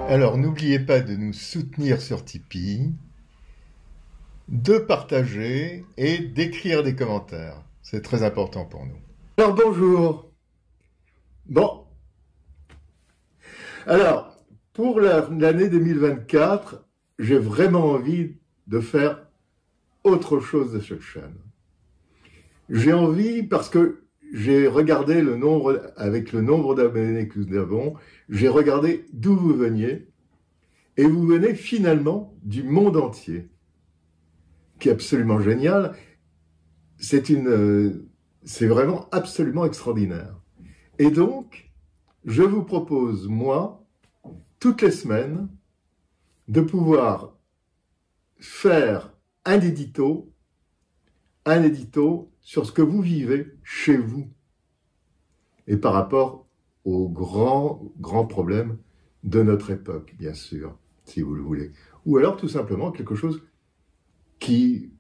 Alors, n'oubliez pas de nous soutenir sur Tipeee, de partager et d'écrire des commentaires. C'est très important pour nous. Alors, bonjour. Bon. Alors, pour l'année 2024, j'ai vraiment envie de faire autre chose de cette chaîne. J'ai envie parce que j'ai regardé le nombre, avec le nombre d'abonnés que nous avons, j'ai regardé d'où vous veniez, et vous venez finalement du monde entier, qui est absolument génial. C'est vraiment absolument extraordinaire. Et donc, je vous propose, moi, toutes les semaines, de pouvoir faire un édito sur ce que vous vivez chez vous et par rapport aux grands problèmes de notre époque, bien sûr, si vous le voulez. Ou alors tout simplement quelque chose qui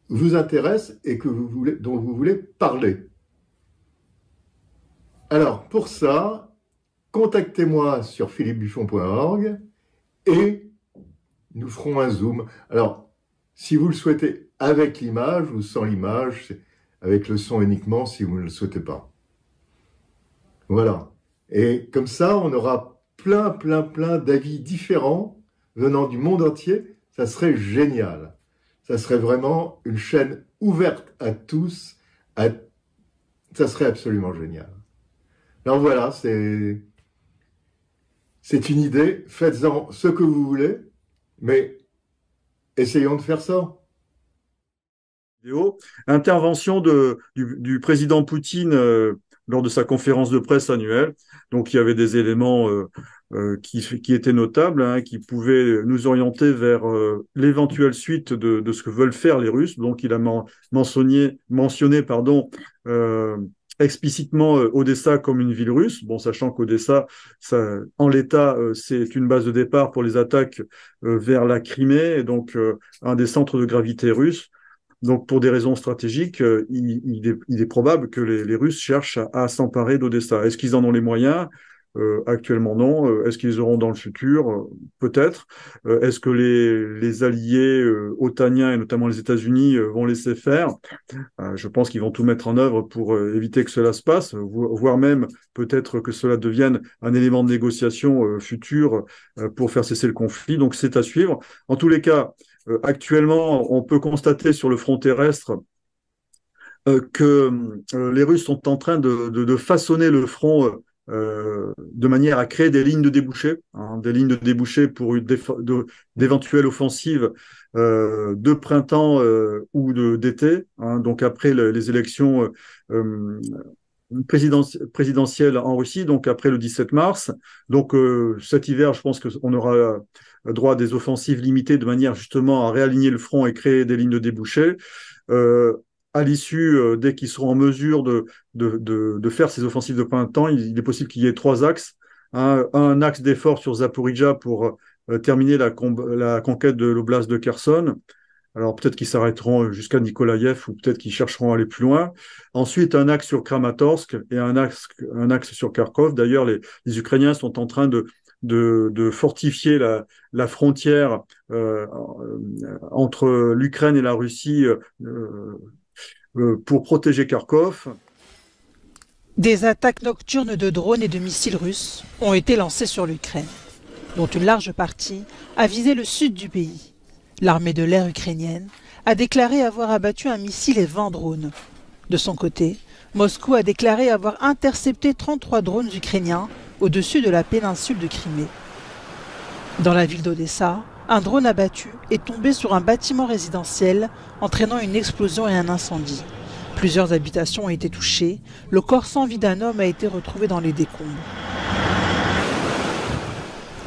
vous intéresse et dont vous voulez parler. Alors, pour ça, contactez-moi sur philippebuffon.org et nous ferons un Zoom. Alors, si vous le souhaitez avec l'image ou sans l'image, avec le son uniquement si vous ne le souhaitez pas. Voilà. Et comme ça, on aura plein d'avis différents venant du monde entier. Ça serait génial. Ça serait vraiment une chaîne ouverte à tous. Ça serait absolument génial. Alors voilà, c'est une idée. Faites-en ce que vous voulez, mais essayons de faire ça. Intervention du président Poutine lors de sa conférence de presse annuelle. Donc, il y avait des éléments qui étaient notables, hein, qui pouvaient nous orienter vers l'éventuelle suite de ce que veulent faire les Russes. Donc, il a mentionné explicitement Odessa comme une ville russe, bon, sachant qu'Odessa, en l'état, c'est une base de départ pour les attaques vers la Crimée, et donc un des centres de gravité russes. Donc, pour des raisons stratégiques, il est probable que les Russes cherchent à s'emparer d'Odessa. Est-ce qu'ils en ont les moyens? Actuellement, non. Est-ce qu'ils auront dans le futur? Peut-être. Est-ce que les alliés otaniens, et notamment les États-Unis, vont laisser faire? Je pense qu'ils vont tout mettre en œuvre pour éviter que cela se passe, voire même peut-être que cela devienne un élément de négociation futur pour faire cesser le conflit. Donc, c'est à suivre. En tous les cas, actuellement, on peut constater sur le front terrestre que les Russes sont en train de façonner le front de manière à créer des lignes de débouchés, hein, des lignes de débouchés pour d'éventuelles offensives de printemps ou d'été, hein, donc après les élections présidentielle en Russie, donc après le 17 mars. Donc cet hiver, je pense qu'on aura droit à des offensives limitées de manière justement à réaligner le front et créer des lignes de débouchés. À l'issue, dès qu'ils seront en mesure de faire ces offensives de printemps, il est possible qu'il y ait trois axes. Un axe d'effort sur Zaporizhzhia pour terminer la conquête de l'oblast de Kherson. Alors peut-être qu'ils s'arrêteront jusqu'à Nikolaïev ou peut-être qu'ils chercheront à aller plus loin. Ensuite, un axe sur Kramatorsk et un axe sur Kharkov. D'ailleurs, les Ukrainiens sont en train de fortifier la frontière entre l'Ukraine et la Russie pour protéger Kharkov. Des attaques nocturnes de drones et de missiles russes ont été lancées sur l'Ukraine, dont une large partie a visé le sud du pays. L'armée de l'air ukrainienne a déclaré avoir abattu un missile et 20 drones. De son côté, Moscou a déclaré avoir intercepté 33 drones ukrainiens au-dessus de la péninsule de Crimée. Dans la ville d'Odessa, un drone abattu est tombé sur un bâtiment résidentiel, entraînant une explosion et un incendie. Plusieurs habitations ont été touchées. Le corps sans vie d'un homme a été retrouvé dans les décombres.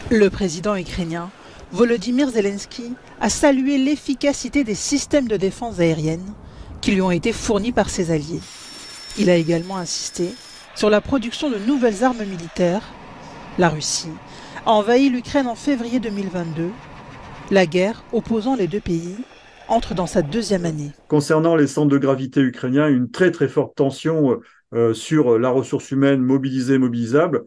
Le président ukrainien Volodymyr Zelensky a salué l'efficacité des systèmes de défense aérienne qui lui ont été fournis par ses alliés. Il a également insisté sur la production de nouvelles armes militaires. La Russie a envahi l'Ukraine en février 2022. La guerre opposant les deux pays entre dans sa deuxième année. Concernant les centres de gravité ukrainiens, une très forte tension sur la ressource humaine mobilisée et mobilisable.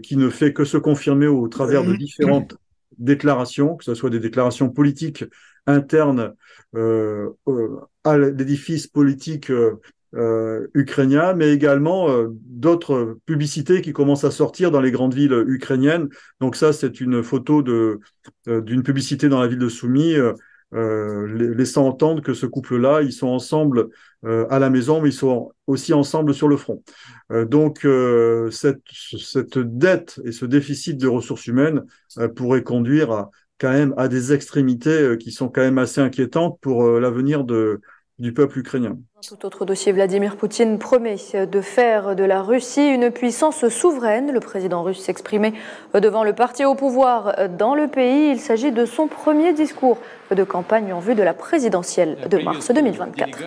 qui ne fait que se confirmer au travers de différentes déclarations, que ce soit des déclarations politiques internes à l'édifice politique ukrainien, mais également d'autres publicités qui commencent à sortir dans les grandes villes ukrainiennes. Donc ça, c'est une photo d'une publicité dans la ville de Soumy, laissant entendre que ce couple-là, ils sont ensemble à la maison, mais ils sont aussi ensemble sur le front. Donc cette dette et ce déficit de ressources humaines pourrait conduire quand même à des extrémités qui sont quand même assez inquiétantes pour l'avenir du peuple ukrainien. Tout autre dossier, Vladimir Poutine promet de faire de la Russie une puissance souveraine. Le président russe s'exprimait devant le parti au pouvoir dans le pays. Il s'agit de son premier discours de campagne en vue de la présidentielle de mars 2024.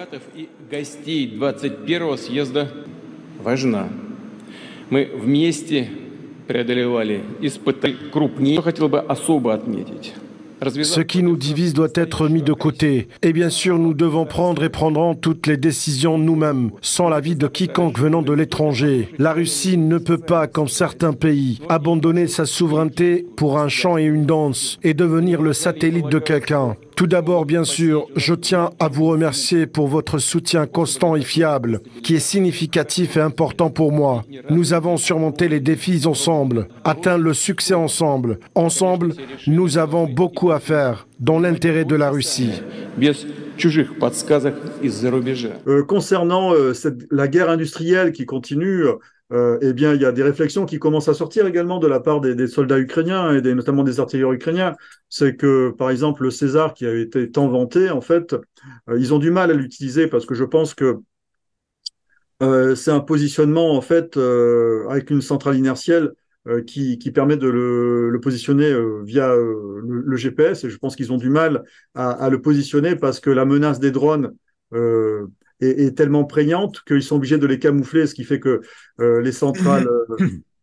Ce qui nous divise doit être mis de côté. Et bien sûr, nous devons prendre et prendrons toutes les décisions nous-mêmes, sans l'avis de quiconque venant de l'étranger. La Russie ne peut pas, comme certains pays, abandonner sa souveraineté pour un chant et une danse et devenir le satellite de quelqu'un. Tout d'abord, bien sûr, je tiens à vous remercier pour votre soutien constant et fiable, qui est significatif et important pour moi. Nous avons surmonté les défis ensemble, atteint le succès ensemble. Ensemble, nous avons beaucoup à faire dans l'intérêt de la Russie. Concernant la guerre industrielle qui continue, eh bien, il y a des réflexions qui commencent à sortir également de la part des soldats ukrainiens et notamment des artilleurs ukrainiens. C'est que, par exemple, le César qui a été tant vanté, en fait, ils ont du mal à l'utiliser parce que je pense que c'est un positionnement, en fait, avec une centrale inertielle qui permet de le positionner via le GPS. Et je pense qu'ils ont du mal à le positionner parce que la menace des drones est tellement prégnante qu'ils sont obligés de les camoufler, ce qui fait que les centrales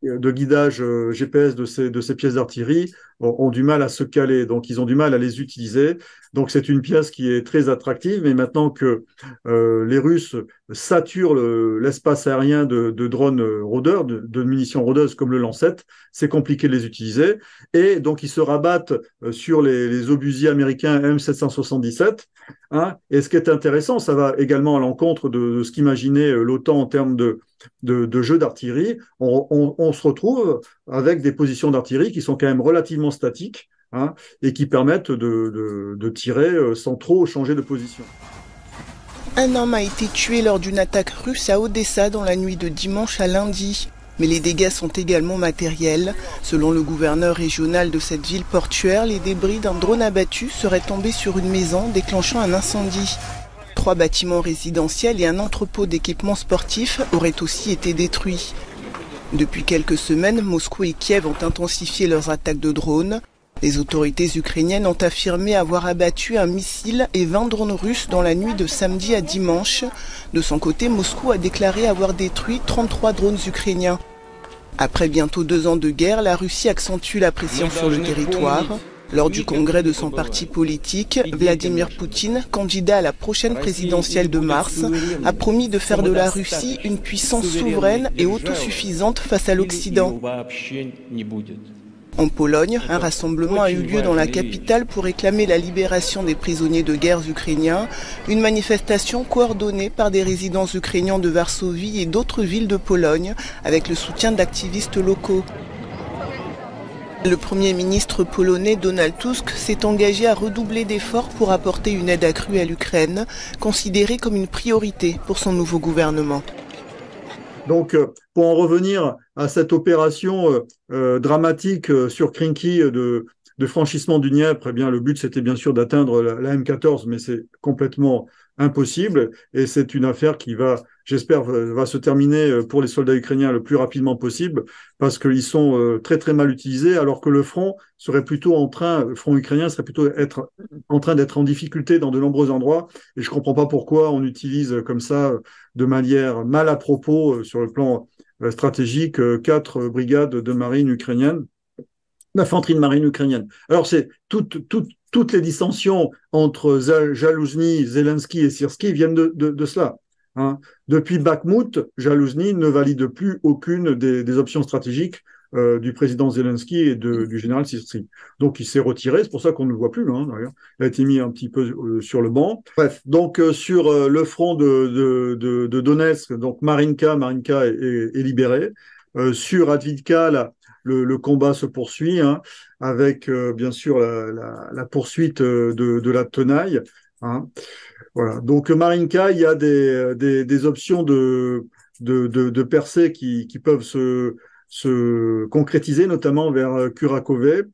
de guidage GPS de ces pièces d'artillerie ont du mal à se caler, donc ils ont du mal à les utiliser. Donc c'est une pièce qui est très attractive, mais maintenant que les Russes saturent l'espace aérien de drones rôdeurs, de munitions rôdeuses comme le Lancet, c'est compliqué de les utiliser. Et donc ils se rabattent sur les obusiers américains M777. Hein. Et ce qui est intéressant, ça va également à l'encontre de ce qu'imaginait l'OTAN en termes de jeux d'artillerie. On se retrouve avec des positions d'artillerie qui sont quand même relativement statiques, hein, et qui permettent de tirer sans trop changer de position. Un homme a été tué lors d'une attaque russe à Odessa dans la nuit de dimanche à lundi. Mais les dégâts sont également matériels. Selon le gouverneur régional de cette ville portuaire, les débris d'un drone abattu seraient tombés sur une maison, déclenchant un incendie. 3 bâtiments résidentiels et un entrepôt d'équipements sportifs auraient aussi été détruits. Depuis quelques semaines, Moscou et Kiev ont intensifié leurs attaques de drones. Les autorités ukrainiennes ont affirmé avoir abattu un missile et 20 drones russes dans la nuit de samedi à dimanche. De son côté, Moscou a déclaré avoir détruit 33 drones ukrainiens. Après bientôt 2 ans de guerre, la Russie accentue la pression sur le territoire. Lors du congrès de son parti politique, Vladimir Poutine, candidat à la prochaine présidentielle de mars, a promis de faire de la Russie une puissance souveraine et autosuffisante face à l'Occident. En Pologne, un rassemblement a eu lieu dans la capitale pour réclamer la libération des prisonniers de guerre ukrainiens, une manifestation coordonnée par des résidents ukrainiens de Varsovie et d'autres villes de Pologne, avec le soutien d'activistes locaux. Le Premier ministre polonais Donald Tusk s'est engagé à redoubler d'efforts pour apporter une aide accrue à l'Ukraine, considérée comme une priorité pour son nouveau gouvernement. Donc, pour en revenir à cette opération dramatique sur Krinky de franchissement du Dniepr, eh bien, le but, c'était bien sûr d'atteindre la M14, mais c'est complètement impossible. Et c'est une affaire qui j'espère, va se terminer pour les soldats ukrainiens le plus rapidement possible, parce qu'ils sont très, très mal utilisés, alors que le front ukrainien serait plutôt en train d'être en difficulté dans de nombreux endroits. Et je comprends pas pourquoi on utilise comme ça, de manière mal à propos, sur le plan stratégique, 4 brigades de marine ukrainienne, d'infanterie de marine ukrainienne. Alors, c'est toutes les dissensions entre Zalouzny, Zelensky et Syrski viennent de cela. Hein. Depuis Bakhmout, Zalouzny ne valide plus aucune des options stratégiques du président Zelensky et du général Sirski. Donc il s'est retiré, c'est pour ça qu'on ne le voit plus, hein, d'ailleurs. Il a été mis un petit peu sur le banc. Bref, donc sur le front de Donetsk, donc Marinka est libéré. Sur Avdiivka, le combat se poursuit, hein, avec bien sûr la poursuite de la tenaille. Hein. Voilà. Donc Marinka, il y a des options de percée qui peuvent se concrétiser, notamment vers Kurakove.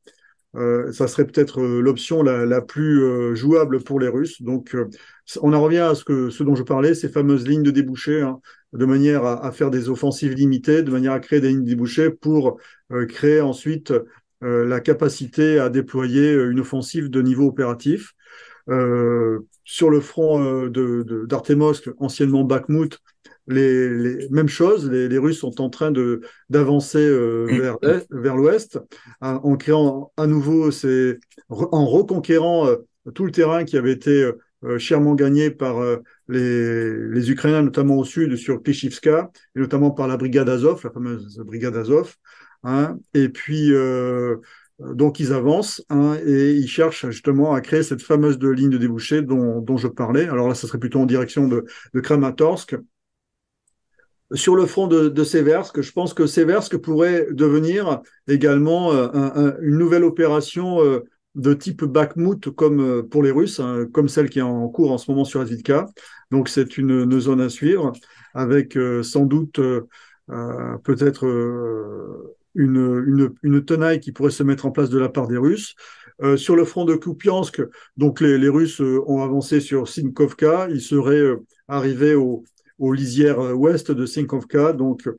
Ça serait peut-être l'option la plus jouable pour les Russes. Donc, on en revient à ce dont je parlais, ces fameuses lignes de débouchés, hein, de manière à faire des offensives limitées, de manière à créer des lignes de débouchés pour créer ensuite la capacité à déployer une offensive de niveau opératif. Sur le front d'Artemovsk, anciennement Bakhmut, les mêmes choses, les Russes sont en train d'avancer vers l'ouest, en créant à nouveau, en reconquérant tout le terrain qui avait été chèrement gagné par les Ukrainiens, notamment au sud, sur Klishivka, et notamment par la brigade Azov, la fameuse brigade Azov. Hein, et puis, donc ils avancent, hein, et ils cherchent justement à créer cette fameuse ligne de débouchés dont je parlais. Alors là, ça serait plutôt en direction de Kramatorsk. Sur le front de Seversk, je pense que Seversk pourrait devenir également une nouvelle opération de type Bakhmut comme pour les Russes, hein, comme celle qui est en cours en ce moment sur Avdiivka. Donc c'est une zone à suivre, avec sans doute peut-être une tenaille qui pourrait se mettre en place de la part des Russes. Sur le front de Kupiansk, donc les Russes ont avancé sur Sinkovka, ils seraient arrivés aux lisières ouest de Sinkovka. Donc,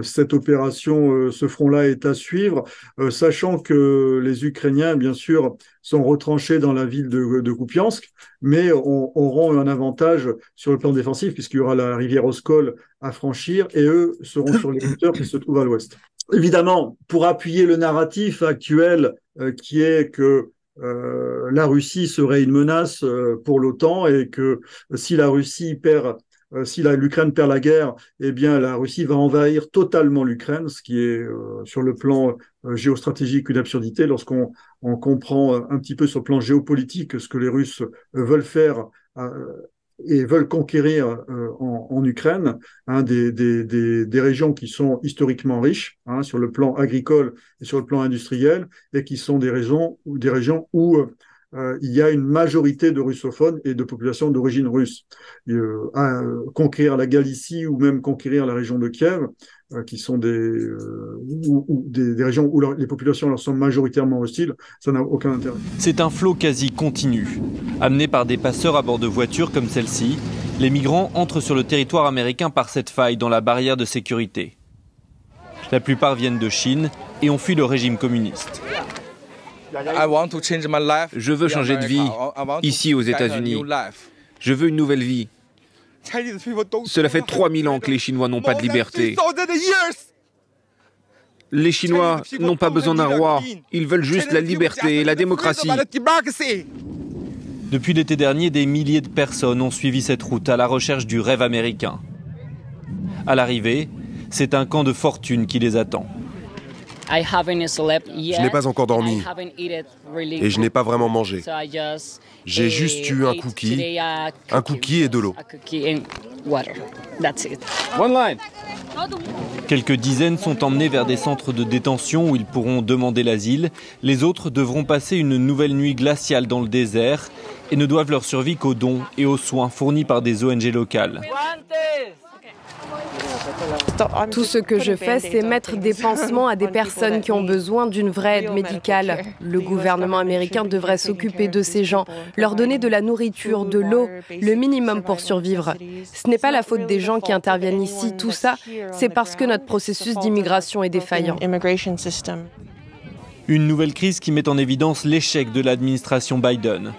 cette opération, ce front-là est à suivre, sachant que les Ukrainiens, bien sûr, sont retranchés dans la ville de Kupiansk, mais auront un avantage sur le plan défensif, puisqu'il y aura la rivière Oskol à franchir, et eux seront sur les hauteurs qui se trouvent à l'ouest. Évidemment, pour appuyer le narratif actuel, qui est que la Russie serait une menace pour l'OTAN, et que si l'Ukraine perd la guerre, eh bien la Russie va envahir totalement l'Ukraine, ce qui est sur le plan géostratégique une absurdité lorsqu'on comprend un petit peu sur le plan géopolitique ce que les Russes veulent faire et veulent conquérir en Ukraine, hein, des régions qui sont historiquement riches, hein, sur le plan agricole et sur le plan industriel, et qui sont des régions où il y a une majorité de russophones et de populations d'origine russe. Conquérir la Galicie ou même conquérir la région de Kiev, qui sont des régions où les populations leur sont majoritairement hostiles, ça n'a aucun intérêt. C'est un flot quasi continu. Amenés par des passeurs à bord de voitures comme celle-ci, les migrants entrent sur le territoire américain par cette faille dans la barrière de sécurité. La plupart viennent de Chine et ont fui le régime communiste. Je veux changer de vie, ici aux États-Unis. Je veux une nouvelle vie. Cela fait 3000 ans que les Chinois n'ont pas de liberté. Les Chinois n'ont pas besoin d'un roi, ils veulent juste la liberté et la démocratie. Depuis l'été dernier, des milliers de personnes ont suivi cette route à la recherche du rêve américain. À l'arrivée, c'est un camp de fortune qui les attend. Je n'ai pas encore dormi et je n'ai pas vraiment mangé. J'ai juste eu un cookie et de l'eau. Quelques dizaines sont emmenés vers des centres de détention où ils pourront demander l'asile. Les autres devront passer une nouvelle nuit glaciale dans le désert et ne doivent leur survie qu'aux dons et aux soins fournis par des ONG locales. Tout ce que je fais, c'est mettre des pansements à des personnes qui ont besoin d'une vraie aide médicale. Le gouvernement américain devrait s'occuper de ces gens, leur donner de la nourriture, de l'eau, le minimum pour survivre. Ce n'est pas la faute des gens qui interviennent ici. Tout ça, c'est parce que notre processus d'immigration est défaillant. Une nouvelle crise qui met en évidence l'échec de l'administration Biden.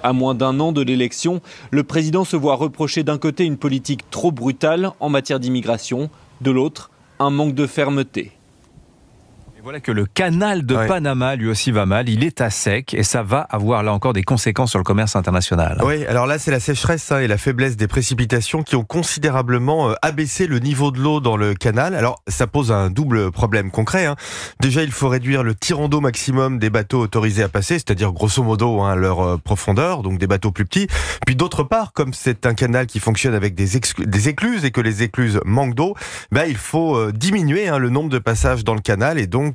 À moins d'un an de l'élection, le président se voit reprocher d'un côté une politique trop brutale en matière d'immigration, de l'autre, un manque de fermeté. Et voilà que le canal de Panama, lui aussi, va mal. Il est à sec et ça va avoir là encore des conséquences sur le commerce international. Oui, alors là, c'est la sécheresse et la faiblesse des précipitations qui ont considérablement abaissé le niveau de l'eau dans le canal. Alors, ça pose un double problème concret. Déjà, il faut réduire le tirant d'eau maximum des bateaux autorisés à passer, c'est-à-dire grosso modo leur profondeur, donc des bateaux plus petits. Puis d'autre part, comme c'est un canal qui fonctionne avec des écluses et que les écluses manquent d'eau, il faut diminuer le nombre de passages dans le canal et donc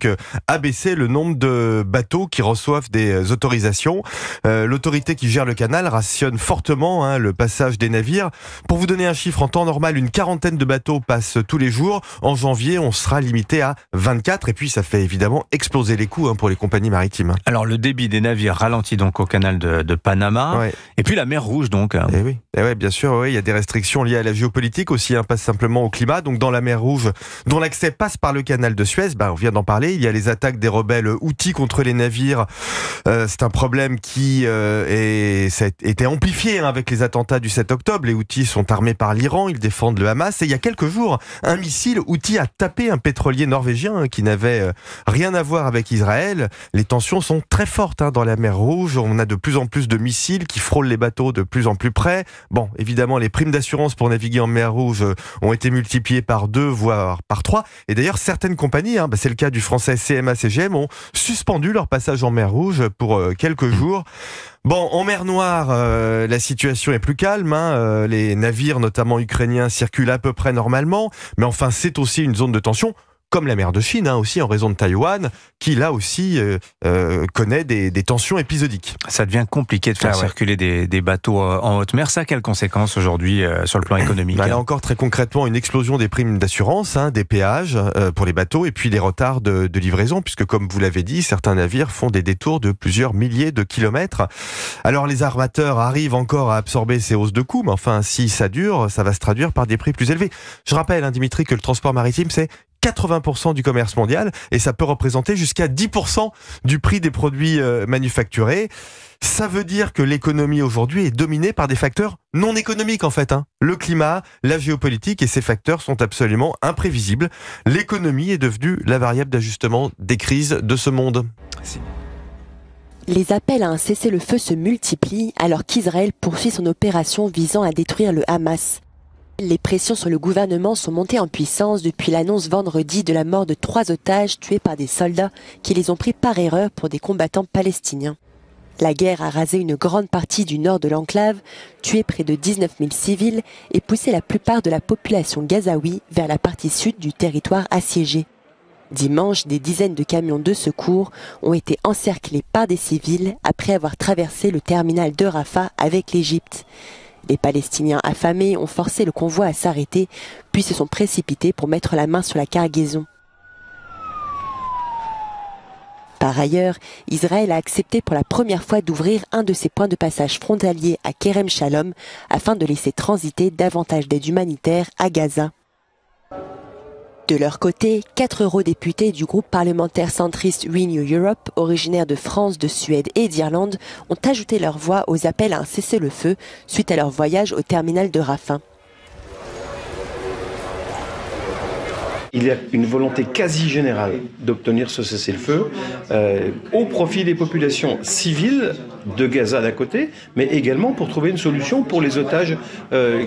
abaisser le nombre de bateaux qui reçoivent des autorisations. L'autorité qui gère le canal rationne fortement le passage des navires. Pour vous donner un chiffre, en temps normal, une quarantaine de bateaux passent tous les jours. En janvier, on sera limité à 24 et puis ça fait évidemment exploser les coûts pour les compagnies maritimes. Alors le débit des navires ralentit donc au canal de Panama et puis la mer Rouge donc. Et oui, bien sûr, il y a des restrictions liées à la géopolitique aussi, pas simplement au climat. Donc dans la mer Rouge, dont l'accès passe par le canal de Suez, on vient d'en parler, il y a les attaques des rebelles Houthis contre les navires. C'est un problème qui ça a été amplifié avec les attentats du 7 octobre. Les Houthis sont armés par l'Iran, ils défendent le Hamas. Et il y a quelques jours, un missile Houthi a tapé un pétrolier norvégien qui n'avait rien à voir avec Israël. Les tensions sont très fortes dans la mer Rouge. On a de plus en plus de missiles qui frôlent les bateaux de plus en plus près. Bon, évidemment, les primes d'assurance pour naviguer en mer Rouge ont été multipliées par 2, voire par 3. Et d'ailleurs, certaines compagnies, c'est le cas du français CMA-CGM, ont suspendu leur passage en mer Rouge pour quelques jours. Bon, en mer Noire, la situation est plus calme. Les navires, notamment ukrainiens, circulent à peu près normalement. Mais enfin, c'est aussi une zone de tension, comme la mer de Chine, aussi en raison de Taïwan, qui là aussi connaît des tensions épisodiques. Ça devient compliqué de faire circuler des bateaux en haute mer. Ça a quelles conséquences aujourd'hui sur le plan économique? Là encore, très concrètement, une explosion des primes d'assurance, des péages pour les bateaux, et puis les retards de livraison, puisque comme vous l'avez dit, certains navires font des détours de plusieurs milliers de kilomètres. Alors les armateurs arrivent encore à absorber ces hausses de coûts, mais enfin, si ça dure, ça va se traduire par des prix plus élevés. Je rappelle, Dimitri, que le transport maritime, c'est 80% du commerce mondial et ça peut représenter jusqu'à 10% du prix des produits manufacturés. Ça veut dire que l'économie aujourd'hui est dominée par des facteurs non économiques en fait. Le climat, la géopolitique et ces facteurs sont absolument imprévisibles. L'économie est devenue la variable d'ajustement des crises de ce monde. Merci. Les appels à un cessez-le-feu se multiplient alors qu'Israël poursuit son opération visant à détruire le Hamas. Les pressions sur le gouvernement sont montées en puissance depuis l'annonce vendredi de la mort de 3 otages tués par des soldats qui les ont pris par erreur pour des combattants palestiniens. La guerre a rasé une grande partie du nord de l'enclave, tué près de 19 000 civils et poussé la plupart de la population gazaoui vers la partie sud du territoire assiégé. Dimanche, des dizaines de camions de secours ont été encerclés par des civils après avoir traversé le terminal de Rafah avec l'Égypte. Les Palestiniens affamés ont forcé le convoi à s'arrêter, puis se sont précipités pour mettre la main sur la cargaison. Par ailleurs, Israël a accepté pour la première fois d'ouvrir un de ses points de passage frontaliers à Kerem Shalom afin de laisser transiter davantage d'aide humanitaire à Gaza. De leur côté, 4 eurodéputés du groupe parlementaire centriste Renew Europe, originaires de France, de Suède et d'Irlande, ont ajouté leur voix aux appels à un cessez-le-feu suite à leur voyage au terminal de Rafah. Il y a une volonté quasi générale d'obtenir ce cessez-le-feu au profit des populations civiles de Gaza d'un côté, mais également pour trouver une solution pour les otages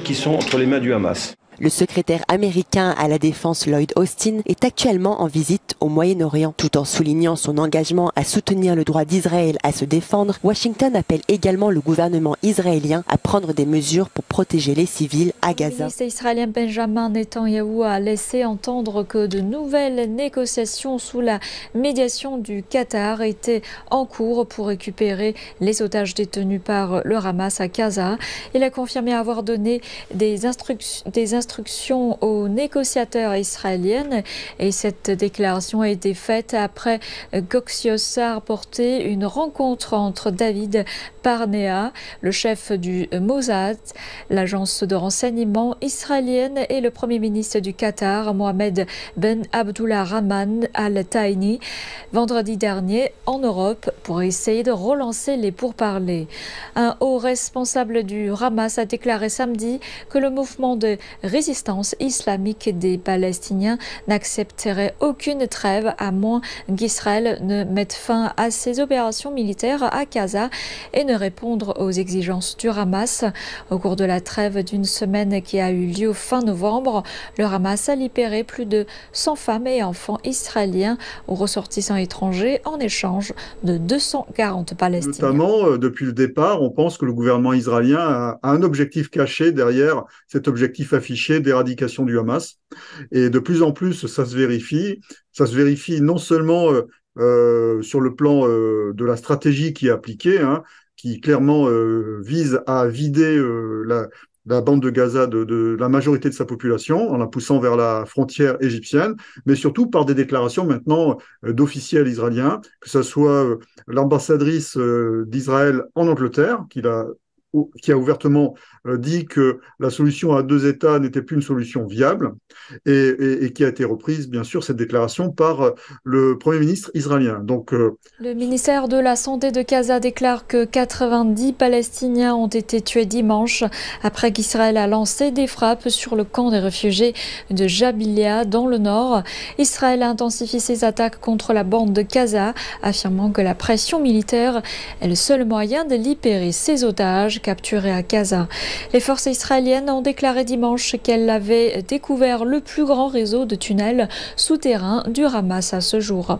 qui sont entre les mains du Hamas. Le secrétaire américain à la défense Lloyd Austin est actuellement en visite au Moyen-Orient. Tout en soulignant son engagement à soutenir le droit d'Israël à se défendre, Washington appelle également le gouvernement israélien à prendre des mesures pour protéger les civils à Gaza. Le ministre israélien Benjamin Netanyahou a laissé entendre que de nouvelles négociations sous la médiation du Qatar étaient en cours pour récupérer les otages détenus par le Hamas à Gaza. Il a confirmé avoir donné des instructions aux négociateurs israéliennes et cette déclaration a été faite après qu'Axios a rapporté une rencontre entre David Barnea, le chef du Mossad, l'agence de renseignement israélienne, et le premier ministre du Qatar, Mohamed Ben Abdulrahman Al Thani, vendredi dernier en Europe pour essayer de relancer les pourparlers. Un haut responsable du Hamas a déclaré samedi que le mouvement de résistance islamique des Palestiniens n'accepterait aucune trêve à moins qu'Israël ne mette fin à ses opérations militaires à Gaza et ne réponde aux exigences du Hamas. Au cours de la trêve d'une semaine qui a eu lieu fin novembre, le Hamas a libéré plus de 100 femmes et enfants israéliens ou ressortissants étrangers en échange de 240 Palestiniens. Notamment, depuis le départ, on pense que le gouvernement israélien a un objectif caché derrière cet objectif affiché d'éradication du Hamas. Et de plus en plus, ça se vérifie. Ça se vérifie non seulement sur le plan de la stratégie qui est appliquée, qui clairement vise à vider la bande de Gaza de la majorité de sa population en la poussant vers la frontière égyptienne, mais surtout par des déclarations maintenant d'officiels israéliens, que ce soit l'ambassadrice d'Israël en Angleterre, qui a ouvertement dit que la solution à 2 États n'était plus une solution viable et qui a été reprise, bien sûr, cette déclaration par le Premier ministre israélien. Donc, le ministère de la Santé de Gaza déclare que 90 Palestiniens ont été tués dimanche après qu'Israël a lancé des frappes sur le camp des réfugiés de Jabalia dans le nord. Israël a intensifié ses attaques contre la bande de Gaza, affirmant que la pression militaire est le seul moyen de libérer ses otages capturés à Gaza. Les forces israéliennes ont déclaré dimanche qu'elles avaient découvert le plus grand réseau de tunnels souterrains du Hamas à ce jour.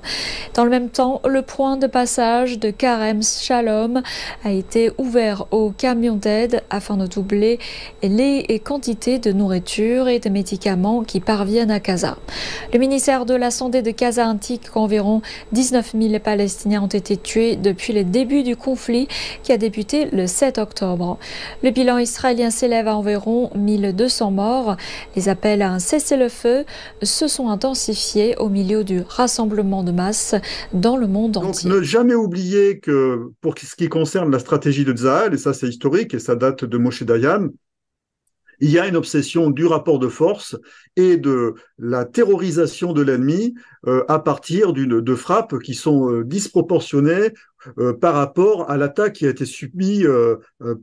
Dans le même temps, le point de passage de Karem Shalom a été ouvert aux camions d'aide afin de doubler les quantités de nourriture et de médicaments qui parviennent à Gaza. Le ministère de la Santé de Gaza indique qu'environ 19 000 Palestiniens ont été tués depuis le début du conflit qui a débuté le 7 octobre. Le bilan israélien s'élève à environ 1200 morts. Les appels à un cessez-le-feu se sont intensifiés au milieu du rassemblement de masse dans le monde entier. Donc ne jamais oublier que pour ce qui concerne la stratégie de Tzahal, et ça c'est historique et ça date de Moshe Dayan, il y a une obsession du rapport de force et de la terrorisation de l'ennemi à partir de frappes qui sont disproportionnées par rapport à l'attaque qui a été subie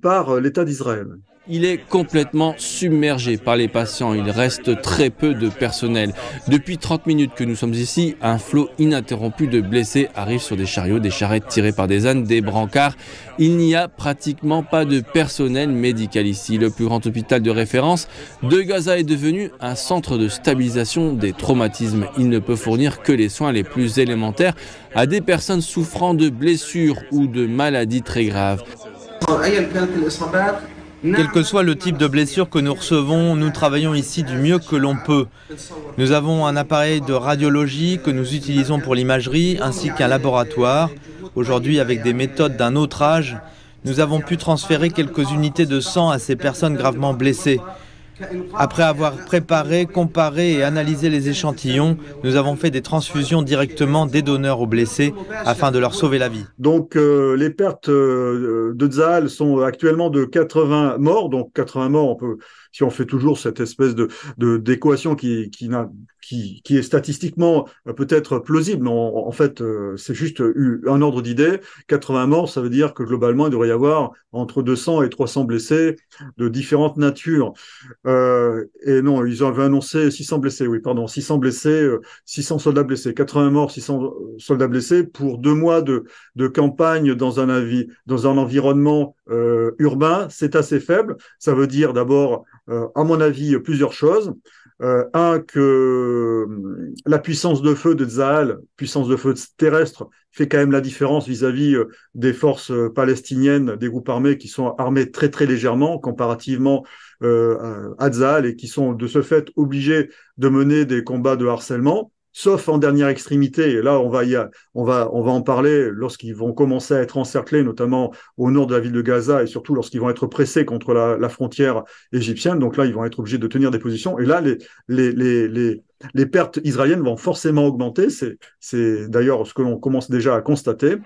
par l'État d'Israël. Il est complètement submergé par les patients. Il reste très peu de personnel. Depuis 30 minutes que nous sommes ici, un flot ininterrompu de blessés arrive sur des chariots, des charrettes tirées par des ânes, des brancards. Il n'y a pratiquement pas de personnel médical ici. Le plus grand hôpital de référence de Gaza est devenu un centre de stabilisation des traumatismes. Il ne peut fournir que les soins les plus élémentaires à des personnes souffrant de blessures ou de maladies très graves. Quel que soit le type de blessure que nous recevons, nous travaillons ici du mieux que l'on peut. Nous avons un appareil de radiologie que nous utilisons pour l'imagerie, ainsi qu'un laboratoire. Aujourd'hui, avec des méthodes d'un autre âge, nous avons pu transférer quelques unités de sang à ces personnes gravement blessées. Après avoir préparé, comparé et analysé les échantillons, nous avons fait des transfusions directement des donneurs aux blessés afin de leur sauver la vie. Donc les pertes de Tzahal sont actuellement de 80 morts. Donc 80 morts, si on fait toujours cette espèce d'équation qui est statistiquement peut-être plausible, mais en fait c'est juste un ordre d'idée. 80 morts, ça veut dire que globalement il devrait y avoir entre 200 et 300 blessés de différentes natures. Et non, ils avaient annoncé 600 blessés, 600 blessés, 600 soldats blessés, 80 morts, 600 soldats blessés pour 2 mois de campagne dans un environnement urbain, c'est assez faible. Ça veut dire d'abord, à mon avis, plusieurs choses. Que la puissance de feu de Tzahal, puissance de feu terrestre, fait quand même la différence vis-à-vis des forces palestiniennes, des groupes armés qui sont armés très très légèrement comparativement à Tzahal et qui sont de ce fait obligés de mener des combats de harcèlement. Sauf en dernière extrémité, et là on va en parler lorsqu'ils vont commencer à être encerclés, notamment au nord de la ville de Gaza, et surtout lorsqu'ils vont être pressés contre la frontière égyptienne. Donc là, ils vont être obligés de tenir des positions. Et là, les pertes israéliennes vont forcément augmenter. C'est d'ailleurs ce que l'on commence déjà à constater.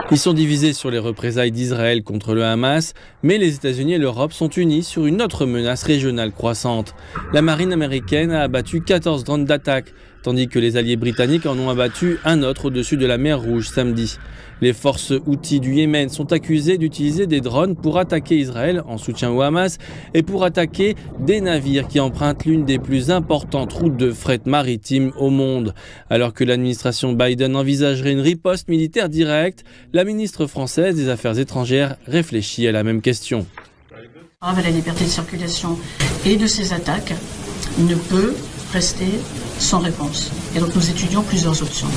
Ils sont divisés sur les représailles d'Israël contre le Hamas, mais les États-Unis et l'Europe sont unis sur une autre menace régionale croissante. La marine américaine a abattu 14 drones d'attaque, tandis que les alliés britanniques en ont abattu un autre au-dessus de la mer Rouge samedi. Les forces Houthis du Yémen sont accusées d'utiliser des drones pour attaquer Israël en soutien au Hamas et pour attaquer des navires qui empruntent l'une des plus importantes routes de fret maritime au monde. Alors que l'administration Biden envisagerait une riposte militaire directe, la ministre française des Affaires étrangères réfléchit à la même question. À la liberté de circulation et de ces attaques ne peut rester sans réponse. Et donc nous étudions plusieurs options.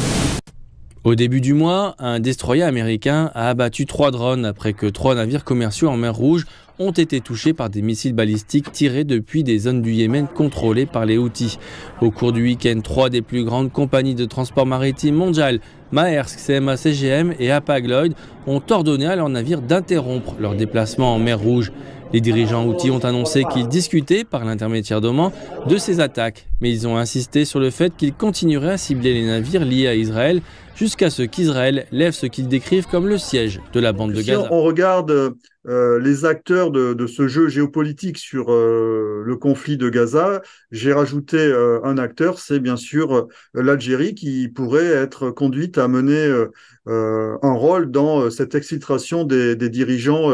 Au début du mois, un destroyer américain a abattu 3 drones après que 3 navires commerciaux en mer Rouge ont été touchés par des missiles balistiques tirés depuis des zones du Yémen contrôlées par les Houthis. Au cours du week-end, 3 des plus grandes compagnies de transport maritime mondiales, Maersk, CMA CGM et Hapag-Lloyd, ont ordonné à leurs navires d'interrompre leur déplacement en mer Rouge. Les dirigeants Houthis ont annoncé qu'ils discutaient, par l'intermédiaire d'Oman, de ces attaques. Mais ils ont insisté sur le fait qu'ils continueraient à cibler les navires liés à Israël jusqu'à ce qu'Israël lève ce qu'ils décrivent comme le siège de la bande de Gaza. Si on regarde les acteurs de ce jeu géopolitique sur le conflit de Gaza, j'ai rajouté un acteur, c'est bien sûr l'Algérie qui pourrait être conduite à mener un rôle dans cette exfiltration des dirigeants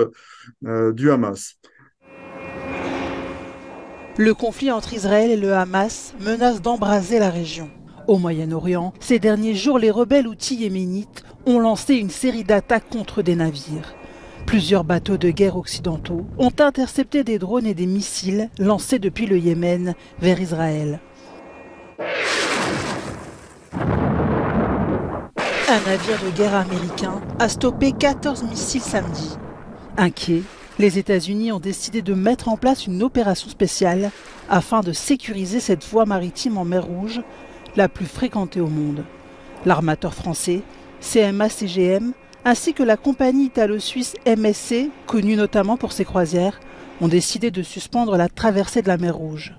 du Hamas. Le conflit entre Israël et le Hamas menace d'embraser la région. Au Moyen-Orient, ces derniers jours, les rebelles houthis yéménites ont lancé une série d'attaques contre des navires. Plusieurs bateaux de guerre occidentaux ont intercepté des drones et des missiles lancés depuis le Yémen vers Israël. Un navire de guerre américain a stoppé 14 missiles samedi. Inquiets, les États-Unis ont décidé de mettre en place une opération spéciale afin de sécuriser cette voie maritime en mer Rouge, la plus fréquentée au monde. L'armateur français, CMA CGM, ainsi que la compagnie italo-suisse MSC, connue notamment pour ses croisières, ont décidé de suspendre la traversée de la mer Rouge.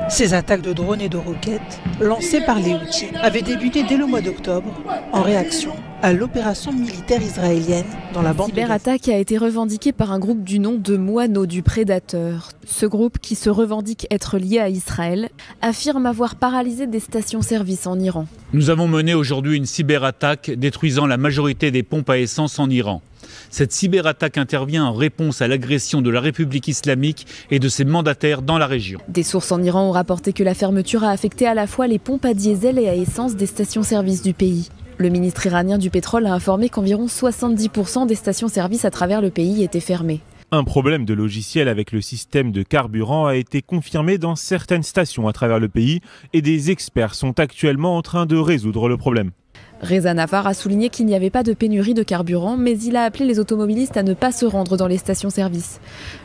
Ces attaques de drones et de roquettes, lancées par les Houthis, avaient débuté dès le mois d'octobre, en réaction à l'opération militaire israélienne dans la bande de Gaza. Cette cyberattaque a été revendiquée par un groupe du nom de Moineaux du Prédateur. Ce groupe, qui se revendique être lié à Israël, affirme avoir paralysé des stations-service en Iran. Nous avons mené aujourd'hui une cyberattaque détruisant la majorité des pompes à essence en Iran. Cette cyberattaque intervient en réponse à l'agression de la République islamique et de ses mandataires dans la région. Des sources en Iran ont rapporté que la fermeture a affecté à la fois les pompes à diesel et à essence des stations-service du pays. Le ministre iranien du pétrole a informé qu'environ 70% des stations-service à travers le pays étaient fermées. Un problème de logiciel avec le système de carburant a été confirmé dans certaines stations à travers le pays et des experts sont actuellement en train de résoudre le problème. Reza Nafar a souligné qu'il n'y avait pas de pénurie de carburant, mais il a appelé les automobilistes à ne pas se rendre dans les stations-service.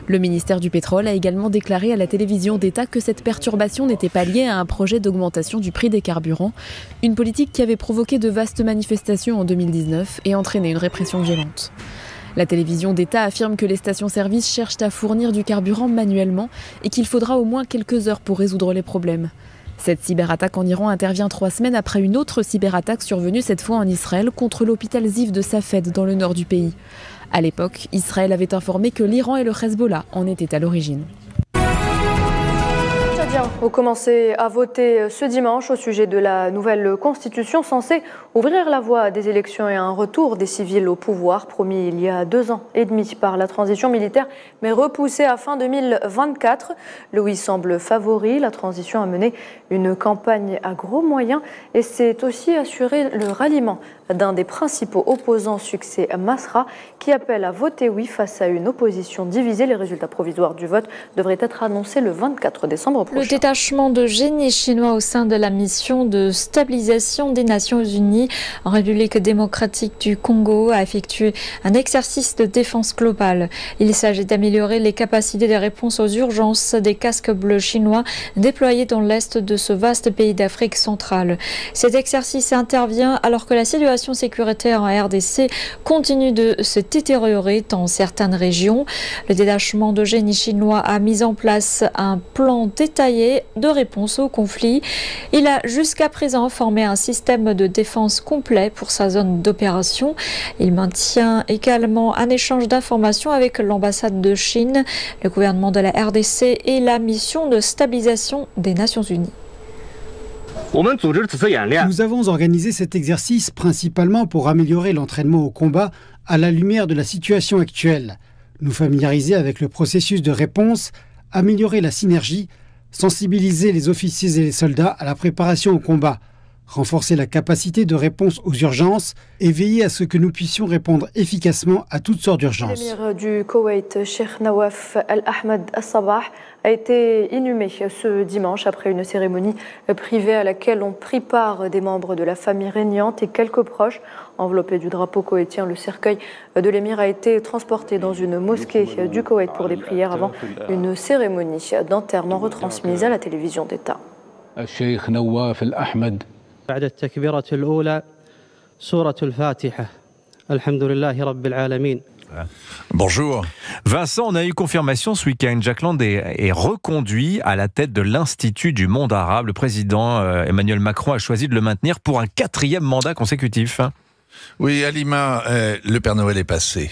Le ministère du Pétrole a également déclaré à la télévision d'État que cette perturbation n'était pas liée à un projet d'augmentation du prix des carburants, une politique qui avait provoqué de vastes manifestations en 2019 et entraîné une répression violente. La télévision d'État affirme que les stations-service cherchent à fournir du carburant manuellement et qu'il faudra au moins quelques heures pour résoudre les problèmes. Cette cyberattaque en Iran intervient 3 semaines après une autre cyberattaque survenue cette fois en Israël contre l'hôpital Ziv de Safed dans le nord du pays. À l'époque, Israël avait informé que l'Iran et le Hezbollah en étaient à l'origine. Vous commencez à voter ce dimanche au sujet de la nouvelle constitution censée ouvrir la voie à des élections et à un retour des civils au pouvoir, promis il y a 2 ans et demi par la transition militaire, mais repoussé à fin 2024. Le oui semble favori. La transition a mené une campagne à gros moyens et s'est aussi assuré le ralliement d'un des principaux opposants succès, Masra, qui appelle à voter oui face à une opposition divisée. Les résultats provisoires du vote devraient être annoncés le 24 décembre prochain. Le détachement de génie chinois au sein de la mission de stabilisation des Nations Unies en République démocratique du Congo a effectué un exercice de défense globale. Il s'agit d'améliorer les capacités de réponse aux urgences des casques bleus chinois déployés dans l'est de ce vaste pays d'Afrique centrale. Cet exercice intervient alors que la situation sécuritaire en RDC continue de se détériorer dans certaines régions. Le détachement de génie chinois a mis en place un plan détaillé de réponse au conflit. Il a jusqu'à présent formé un système de défense complet pour sa zone d'opération. Il maintient également un échange d'informations avec l'ambassade de Chine, le gouvernement de la RDC et la mission de stabilisation des Nations Unies. Nous avons organisé cet exercice principalement pour améliorer l'entraînement au combat à la lumière de la situation actuelle, nous familiariser avec le processus de réponse, améliorer la synergie, sensibiliser les officiers et les soldats à la préparation au combat, renforcer la capacité de réponse aux urgences et veiller à ce que nous puissions répondre efficacement à toutes sortes d'urgences. L'émir du Koweït, Cheikh Nawaf Al-Ahmed Al-Sabah, a été inhumé ce dimanche après une cérémonie privée à laquelle ont pris part des membres de la famille régnante et quelques proches. Enveloppé du drapeau koweïtien, le cercueil de l'émir a été transporté dans une mosquée du Koweït pour des prières avant une cérémonie d'enterrement retransmise à la télévision d'État. Cheikh Nawaf Al-Ahmed. بعد التكبيرة الأولى سورة الفاتحة الحمد لله رب العالمين. Bonjour. Vincent, on a eu confirmation ce week-end. Jack Lang est reconduit à la tête de l'Institut du monde arabe. Le président Emmanuel Macron a choisi de le maintenir pour un 4e mandat consécutif. Oui, Halima, le Père Noël est passé.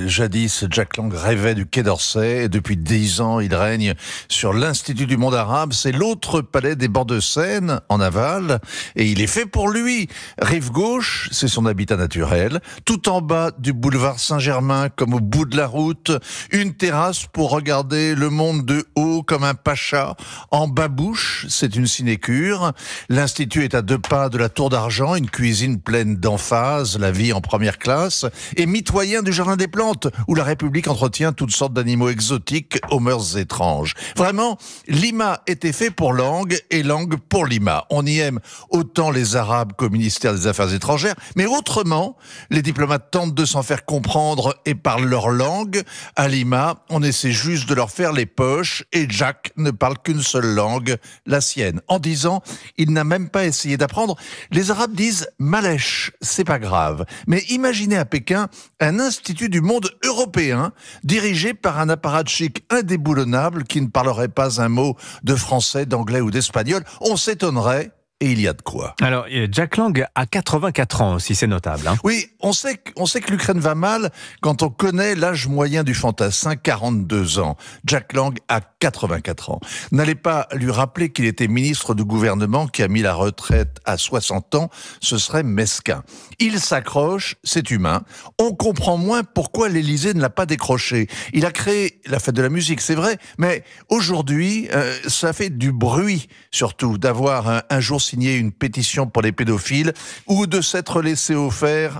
Jadis, Jack Lang rêvait du Quai d'Orsay et depuis 10 ans, il règne sur l'Institut du monde arabe. C'est l'autre palais des bords de Seine, en aval, et il est fait pour lui. Rive gauche, c'est son habitat naturel. Tout en bas du boulevard Saint-Germain, comme au bout de la route, une terrasse pour regarder le monde de haut comme un pacha. En bas-bouche, c'est une sinécure. L'Institut est à 2 pas de la Tour d'Argent, une cuisine pleine d'emphase, la vie en première classe, et mitoyen du Jardin des Plantes, où la République entretient toutes sortes d'animaux exotiques aux mœurs étranges. Vraiment, Lima était fait pour Lang et Lang pour Lima. On y aime autant les Arabes qu'au ministère des Affaires étrangères, mais autrement, les diplomates tentent de s'en faire comprendre et parlent leur langue. À Lima, on essaie juste de leur faire les poches, et Jack ne parle qu'une seule langue, la sienne. En 10 ans, il n'a même pas essayé d'apprendre. Les Arabes disent « malèche », c'est pas grave. Mais imaginez à Pékin un institut du monde européen dirigé par un apparatchik indéboulonnable qui ne parlerait pas un mot de français, d'anglais ou d'espagnol. On s'étonnerait. Et il y a de quoi. Alors, Jack Lang a 84 ans aussi, c'est notable. Hein. Oui, on sait que l'Ukraine va mal quand on connaît l'âge moyen du fantassin, 42 ans. Jack Lang a 84 ans. N'allez pas lui rappeler qu'il était ministre du gouvernement qui a mis la retraite à 60 ans, ce serait mesquin. Il s'accroche, c'est humain. On comprend moins pourquoi l'Élysée ne l'a pas décroché. Il a créé la fête de la musique, c'est vrai, mais aujourd'hui, ça fait du bruit, surtout, d'avoir un jour signer une pétition pour les pédophiles ou de s'être laissé offrir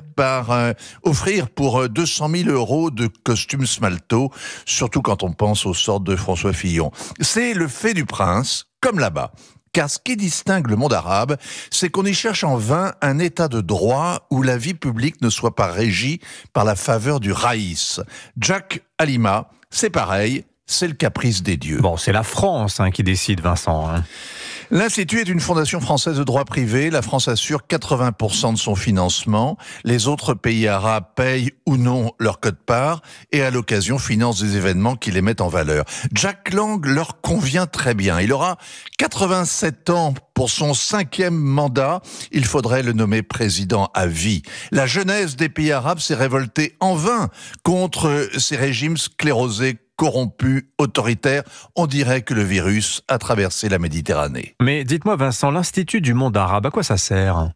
pour 200 000 € de costumes Smalto, surtout quand on pense au sort de François Fillon. C'est le fait du prince, comme là-bas. Car ce qui distingue le monde arabe, c'est qu'on y cherche en vain un état de droit où la vie publique ne soit pas régie par la faveur du raïs. Jack Halima, c'est pareil, c'est le caprice des dieux. Bon, c'est la France qui décide, Vincent. L'Institut est une fondation française de droit privé. La France assure 80% de son financement. Les autres pays arabes payent ou non leur quote-part et à l'occasion financent des événements qui les mettent en valeur. Jack Lang leur convient très bien. Il aura 87 ans pour son 5e mandat. Il faudrait le nommer président à vie. La jeunesse des pays arabes s'est révoltée en vain contre ces régimes sclérosés, corrompus, autoritaires. On dirait que le virus a traversé la Méditerranée. Mais dites-moi Vincent, l'Institut du monde arabe, à quoi ça sert ?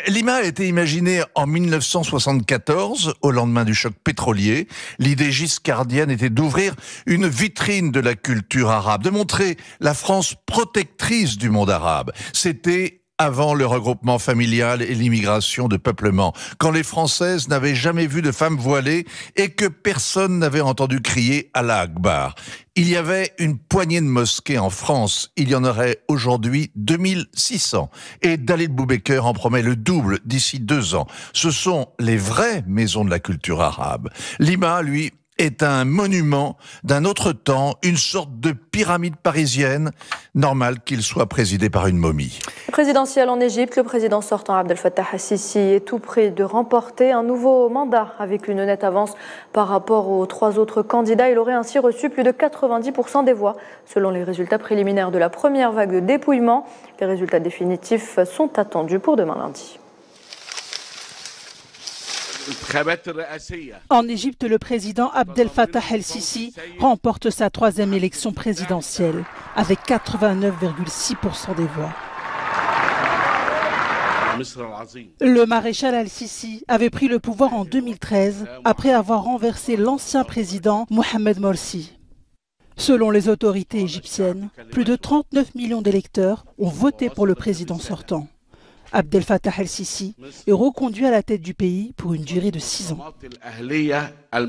Lima a été imaginé en 1974, au lendemain du choc pétrolier. L'idée giscardienne était d'ouvrir une vitrine de la culture arabe, de montrer la France protectrice du monde arabe. C'était avant le regroupement familial et l'immigration de peuplement, quand les Françaises n'avaient jamais vu de femmes voilées et que personne n'avait entendu crier « Allah Akbar ». Il y avait une poignée de mosquées en France. Il y en aurait aujourd'hui 2600. Et Dalil Boubaker en promet le double d'ici 2 ans. Ce sont les vraies maisons de la culture arabe. Lima, lui, est un monument d'un autre temps, une sorte de pyramide parisienne, normal qu'il soit présidé par une momie. Présidentielle en Égypte, le président sortant Abdel Fattah al-Sisi est tout près de remporter un nouveau mandat avec une nette avance par rapport aux 3 autres candidats. Il aurait ainsi reçu plus de 90% des voix, selon les résultats préliminaires de la première vague de dépouillement. Les résultats définitifs sont attendus pour demain lundi. En Égypte, le président Abdel Fattah el-Sisi remporte sa 3e élection présidentielle avec 89,6% des voix. Le maréchal al-Sisi avait pris le pouvoir en 2013 après avoir renversé l'ancien président Mohamed Morsi. Selon les autorités égyptiennes, plus de 39 millions d'électeurs ont voté pour le président sortant. Abdel Fattah el-Sisi est reconduit à la tête du pays pour une durée de 6 ans.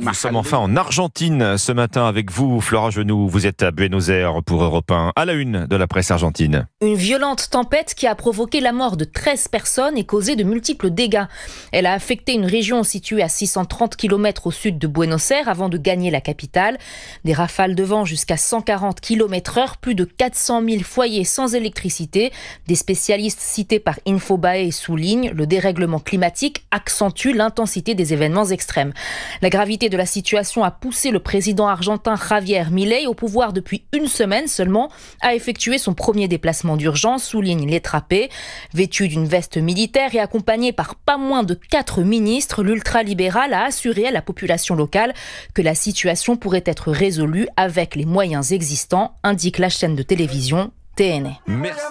Nous sommes enfin en Argentine ce matin avec vous, Flora Genoux. Vous êtes à Buenos Aires pour Europe 1, à la une de la presse argentine. Une violente tempête qui a provoqué la mort de 13 personnes et causé de multiples dégâts. Elle a affecté une région située à 630 km au sud de Buenos Aires avant de gagner la capitale. Des rafales de vent jusqu'à 140 km/h, plus de 400 000 foyers sans électricité. Des spécialistes cités par Infobae soulignent le dérèglement climatique accentue l'intensité des événements extrêmes. La gravité de la situation a poussé le président argentin Javier Milei, au pouvoir depuis une semaine seulement, à effectuer son premier déplacement d'urgence, souligne L'Étrapé. Vêtu d'une veste militaire et accompagné par pas moins de 4 ministres, l'ultralibéral a assuré à la population locale que la situation pourrait être résolue avec les moyens existants, indique la chaîne de télévision TN. Merci.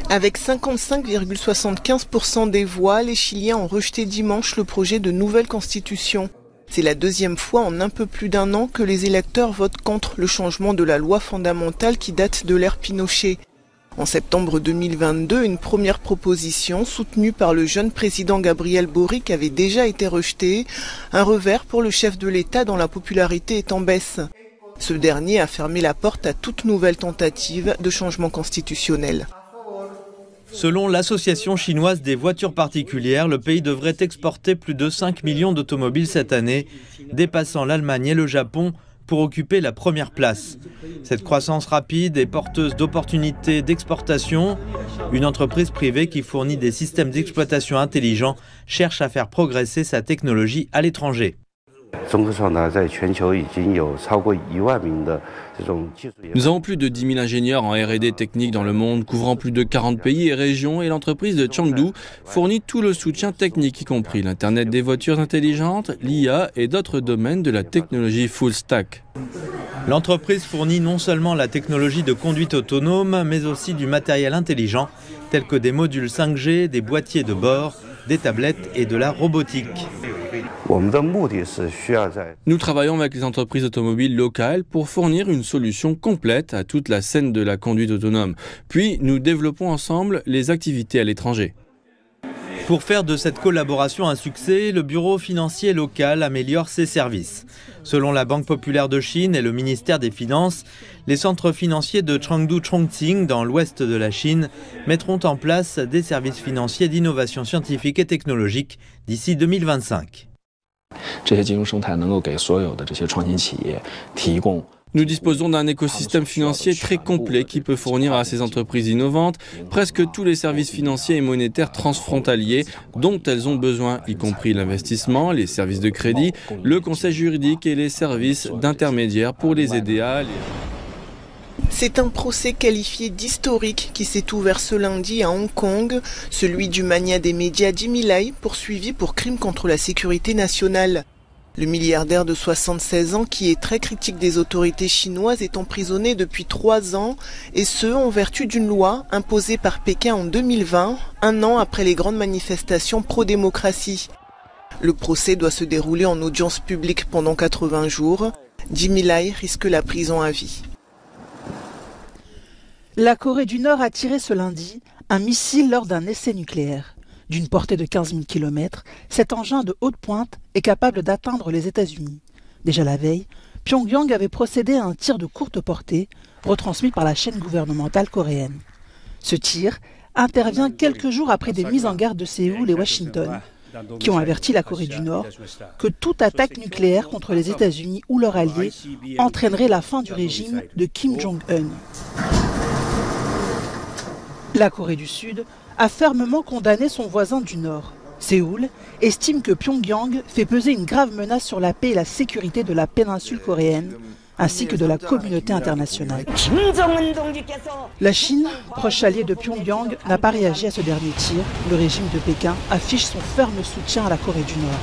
Avec 55,75% des voix, les Chiliens ont rejeté dimanche le projet de nouvelle constitution. C'est la deuxième fois en un peu plus d'un an que les électeurs votent contre le changement de la loi fondamentale qui date de l'ère Pinochet. En septembre 2022, une première proposition soutenue par le jeune président Gabriel Boric avait déjà été rejetée, un revers pour le chef de l'État dont la popularité est en baisse. Ce dernier a fermé la porte à toute nouvelle tentative de changement constitutionnel. Selon l'Association chinoise des voitures particulières, le pays devrait exporter plus de 5 millions d'automobiles cette année, dépassant l'Allemagne et le Japon pour occuper la première place. Cette croissance rapide est porteuse d'opportunités d'exportation. Une entreprise privée qui fournit des systèmes d'exploitation intelligents cherche à faire progresser sa technologie à l'étranger. Nous avons plus de 10 000 ingénieurs en R&D technique dans le monde, couvrant plus de 40 pays et régions, et l'entreprise de Chengdu fournit tout le soutien technique, y compris l'Internet des voitures intelligentes, l'IA et d'autres domaines de la technologie full stack. L'entreprise fournit non seulement la technologie de conduite autonome, mais aussi du matériel intelligent, tel que des modules 5G, des boîtiers de bord, des tablettes et de la robotique. Nous travaillons avec les entreprises automobiles locales pour fournir une solution complète à toute la chaîne de la conduite autonome. Puis nous développons ensemble les activités à l'étranger. Pour faire de cette collaboration un succès, le bureau financier local améliore ses services. Selon la Banque populaire de Chine et le ministère des Finances, les centres financiers de Chengdu Chongqing, dans l'ouest de la Chine, mettront en place des services financiers d'innovation scientifique et technologique d'ici 2025. Nous disposons d'un écosystème financier très complet qui peut fournir à ces entreprises innovantes presque tous les services financiers et monétaires transfrontaliers dont elles ont besoin, y compris l'investissement, les services de crédit, le conseil juridique et les services d'intermédiaires pour les aider à aller. C'est un procès qualifié d'historique qui s'est ouvert ce lundi à Hong Kong, celui du magnat des médias Jimmy Lai, poursuivi pour crime contre la sécurité nationale. Le milliardaire de 76 ans, qui est très critique des autorités chinoises, est emprisonné depuis 3 ans, et ce, en vertu d'une loi imposée par Pékin en 2020, un an après les grandes manifestations pro-démocratie. Le procès doit se dérouler en audience publique pendant 80 jours. Jimmy Lai risque la prison à vie. La Corée du Nord a tiré ce lundi un missile lors d'un essai nucléaire. D'une portée de 15 000 km, cet engin de haute pointe est capable d'atteindre les États-Unis. Déjà la veille, Pyongyang avait procédé à un tir de courte portée, retransmis par la chaîne gouvernementale coréenne. Ce tir intervient quelques jours après des mises en garde de Séoul et Washington, qui ont averti la Corée du Nord que toute attaque nucléaire contre les États-Unis ou leurs alliés entraînerait la fin du régime de Kim Jong-un. La Corée du Sud a fermement condamné son voisin du Nord. Séoul estime que Pyongyang fait peser une grave menace sur la paix et la sécurité de la péninsule coréenne, ainsi que de la communauté internationale. La Chine, proche alliée de Pyongyang, n'a pas réagi à ce dernier tir. Le régime de Pékin affiche son ferme soutien à la Corée du Nord.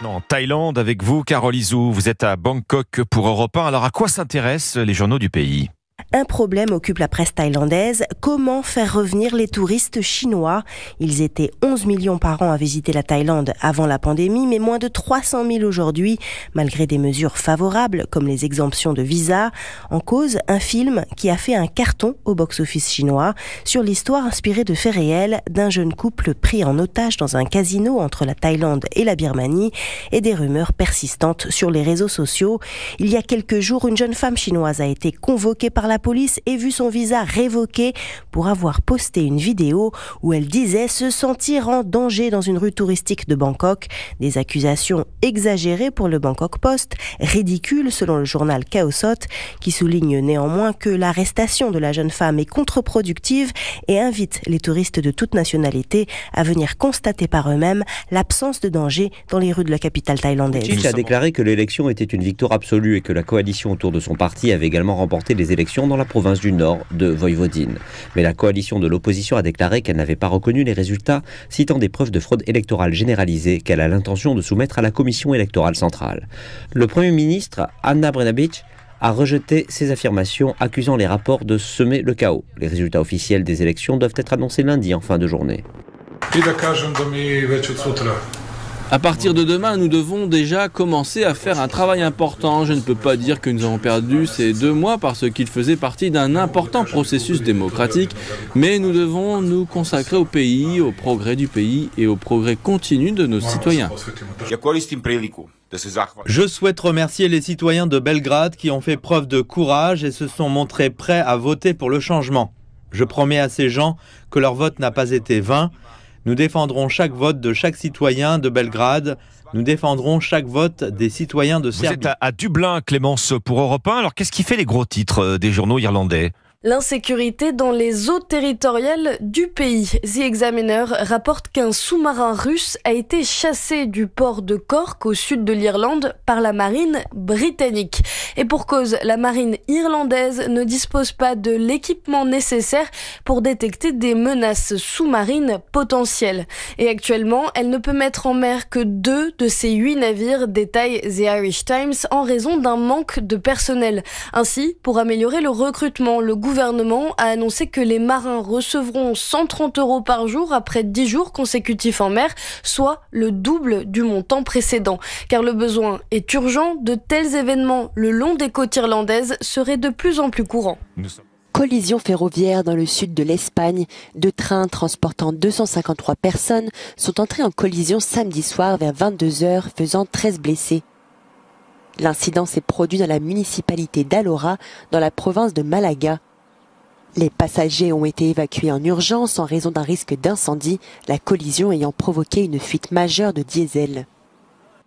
En Thaïlande, avec vous, Carole Izou, vous êtes à Bangkok pour Europe 1. Alors, à quoi s'intéressent les journaux du pays ? Un problème occupe la presse thaïlandaise. Comment faire revenir les touristes chinois? Ils étaient 11 millions par an à visiter la Thaïlande avant la pandémie, mais moins de 300 000 aujourd'hui, malgré des mesures favorables comme les exemptions de visa. En cause, un film qui a fait un carton au box-office chinois sur l'histoire inspirée de faits réels d'un jeune couple pris en otage dans un casino entre la Thaïlande et la Birmanie et des rumeurs persistantes sur les réseaux sociaux. Il y a quelques jours, une jeune femme chinoise a été convoquée par la police et vu son visa révoqué pour avoir posté une vidéo où elle disait se sentir en danger dans une rue touristique de Bangkok. Des accusations exagérées pour le Bangkok Post, ridicules selon le journal Chaosot, qui souligne néanmoins que l'arrestation de la jeune femme est contre-productive et invite les touristes de toute nationalité à venir constater par eux-mêmes l'absence de danger dans les rues de la capitale thaïlandaise. Vučić a déclaré que l'élection était une victoire absolue et que la coalition autour de son parti avait également remporté les élections dans la province du Nord de Voïvodine. Mais la coalition de l'opposition a déclaré qu'elle n'avait pas reconnu les résultats, citant des preuves de fraude électorale généralisée qu'elle a l'intention de soumettre à la commission électorale centrale. Le Premier ministre, Ana Brnabić, a rejeté ces affirmations, accusant les rapports de semer le chaos. Les résultats officiels des élections doivent être annoncés lundi en fin de journée. À partir de demain, nous devons déjà commencer à faire un travail important. Je ne peux pas dire que nous avons perdu ces 2 mois parce qu'ils faisaient partie d'un important processus démocratique, mais nous devons nous consacrer au pays, au progrès du pays et au progrès continu de nos citoyens. Je souhaite remercier les citoyens de Belgrade qui ont fait preuve de courage et se sont montrés prêts à voter pour le changement. Je promets à ces gens que leur vote n'a pas été vain. Nous défendrons chaque vote de chaque citoyen de Belgrade. Nous défendrons chaque vote des citoyens de Serbie. Vous êtes à Dublin, Clémence, pour Europe 1. Alors, qu'est-ce qui fait les gros titres des journaux irlandais ? L'insécurité dans les eaux territoriales du pays. The Examiner rapporte qu'un sous-marin russe a été chassé du port de Cork au sud de l'Irlande par la marine britannique. Et pour cause, la marine irlandaise ne dispose pas de l'équipement nécessaire pour détecter des menaces sous-marines potentielles. Et actuellement, elle ne peut mettre en mer que 2 de ses 8 navires, détaille The Irish Times, en raison d'un manque de personnel. Ainsi, pour améliorer le recrutement, le gouvernement a annoncé que les marins recevront 130 € par jour après 10 jours consécutifs en mer, soit le double du montant précédent. Car le besoin est urgent, de tels événements le long des côtes irlandaises seraient de plus en plus courants. Collision ferroviaire dans le sud de l'Espagne. 2 trains transportant 253 personnes sont entrés en collision samedi soir vers 22h, faisant 13 blessés. L'incident s'est produit dans la municipalité d'Alhora, dans la province de Malaga. Les passagers ont été évacués en urgence en raison d'un risque d'incendie, la collision ayant provoqué une fuite majeure de diesel.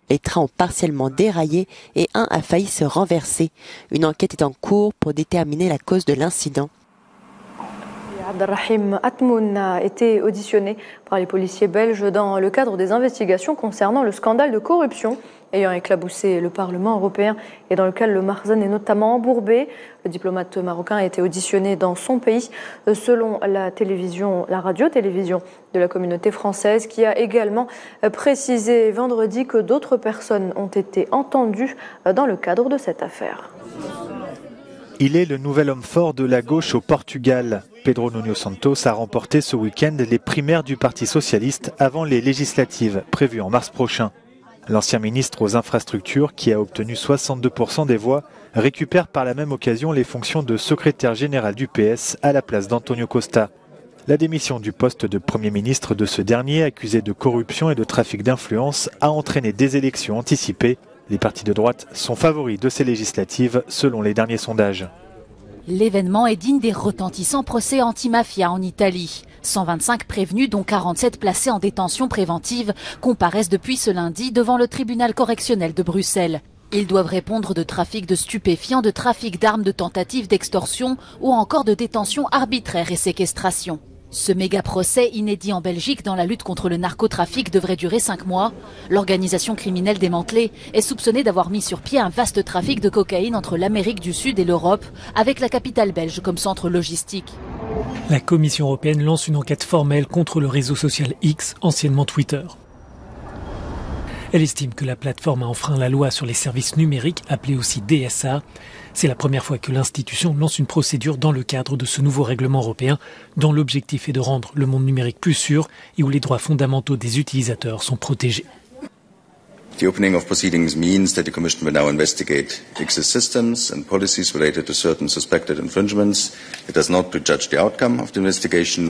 Les trains ont partiellement déraillé et un a failli se renverser. Une enquête est en cours pour déterminer la cause de l'incident. Abdelrahim Atmoun a été auditionné par les policiers belges dans le cadre des investigations concernant le scandale de corruption ayant éclaboussé le Parlement européen et dans lequel le Marzan est notamment embourbé. Le diplomate marocain a été auditionné dans son pays selon la radio-télévision de la communauté française qui a également précisé vendredi que d'autres personnes ont été entendues dans le cadre de cette affaire. Il est le nouvel homme fort de la gauche au Portugal. Pedro Nuno Santos a remporté ce week-end les primaires du Parti socialiste avant les législatives prévues en mars prochain. L'ancien ministre aux infrastructures, qui a obtenu 62% des voix, récupère par la même occasion les fonctions de secrétaire général du PS à la place d'Antonio Costa. La démission du poste de Premier ministre de ce dernier, accusé de corruption et de trafic d'influence, a entraîné des élections anticipées. Les partis de droite sont favoris de ces législatives selon les derniers sondages. L'événement est digne des retentissants procès anti-mafia en Italie. 125 prévenus, dont 47 placés en détention préventive, comparaissent depuis ce lundi devant le tribunal correctionnel de Bruxelles. Ils doivent répondre de trafic de stupéfiants, de trafic d'armes, de tentatives d'extorsion ou encore de détention arbitraire et séquestration. Ce méga-procès inédit en Belgique dans la lutte contre le narcotrafic devrait durer 5 mois. L'organisation criminelle démantelée est soupçonnée d'avoir mis sur pied un vaste trafic de cocaïne entre l'Amérique du Sud et l'Europe, avec la capitale belge comme centre logistique. La Commission européenne lance une enquête formelle contre le réseau social X, anciennement Twitter. Elle estime que la plateforme a enfreint la loi sur les services numériques, appelée aussi DSA. C'est la première fois que l'institution lance une procédure dans le cadre de ce nouveau règlement européen, dont l'objectif est de rendre le monde numérique plus sûr et où les droits fondamentaux des utilisateurs sont protégés. The opening of proceedings means that the Commission will now investigate X's systems and policies related to certain suspected infringements. It does not to judge the outcome of the investigation.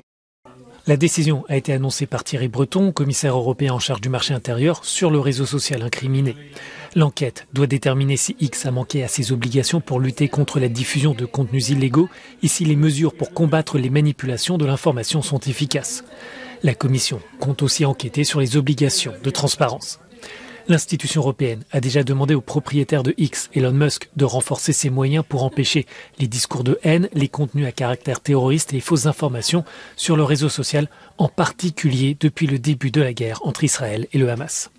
La décision a été annoncée par Thierry Breton, commissaire européen en charge du marché intérieur, sur le réseau social incriminé. L'enquête doit déterminer si X a manqué à ses obligations pour lutter contre la diffusion de contenus illégaux et si les mesures pour combattre les manipulations de l'information sont efficaces. La Commission compte aussi enquêter sur les obligations de transparence. L'institution européenne a déjà demandé au propriétaire de X, Elon Musk, de renforcer ses moyens pour empêcher les discours de haine, les contenus à caractère terroriste et les fausses informations sur le réseau social, en particulier depuis le début de la guerre entre Israël et le Hamas.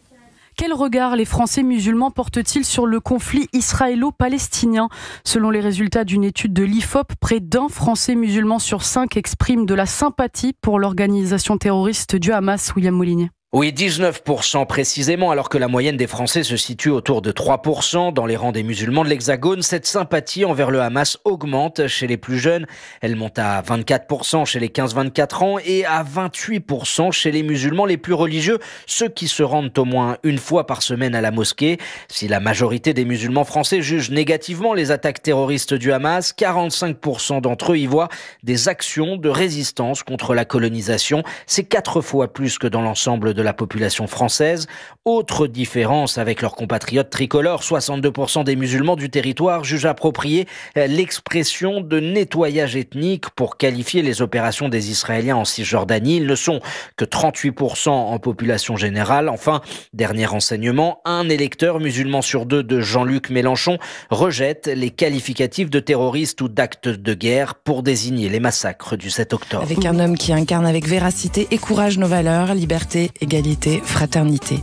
Quel regard les Français musulmans portent-ils sur le conflit israélo-palestinien? Selon les résultats d'une étude de l'IFOP, près d'un Français musulman sur 5 exprime de la sympathie pour l'organisation terroriste du Hamas. William Molinier. Oui, 19% précisément, alors que la moyenne des Français se situe autour de 3%. Dans les rangs des musulmans de l'Hexagone, cette sympathie envers le Hamas augmente chez les plus jeunes. Elle monte à 24% chez les 15-24 ans et à 28% chez les musulmans les plus religieux, ceux qui se rendent au moins une fois par semaine à la mosquée. Si la majorité des musulmans français jugent négativement les attaques terroristes du Hamas, 45% d'entre eux y voient des actions de résistance contre la colonisation. C'est 4 fois plus que dans l'ensemble de la population française. Autre différence avec leurs compatriotes tricolores, 62% des musulmans du territoire jugent approprié l'expression de nettoyage ethnique pour qualifier les opérations des Israéliens en Cisjordanie. Ils ne sont que 38% en population générale. Enfin, dernier renseignement, un électeur musulman sur 2 de Jean-Luc Mélenchon rejette les qualificatifs de terroristes ou d'actes de guerre pour désigner les massacres du 7 octobre. Avec un homme qui incarne avec véracité et courage nos valeurs, liberté, égalité, fraternité.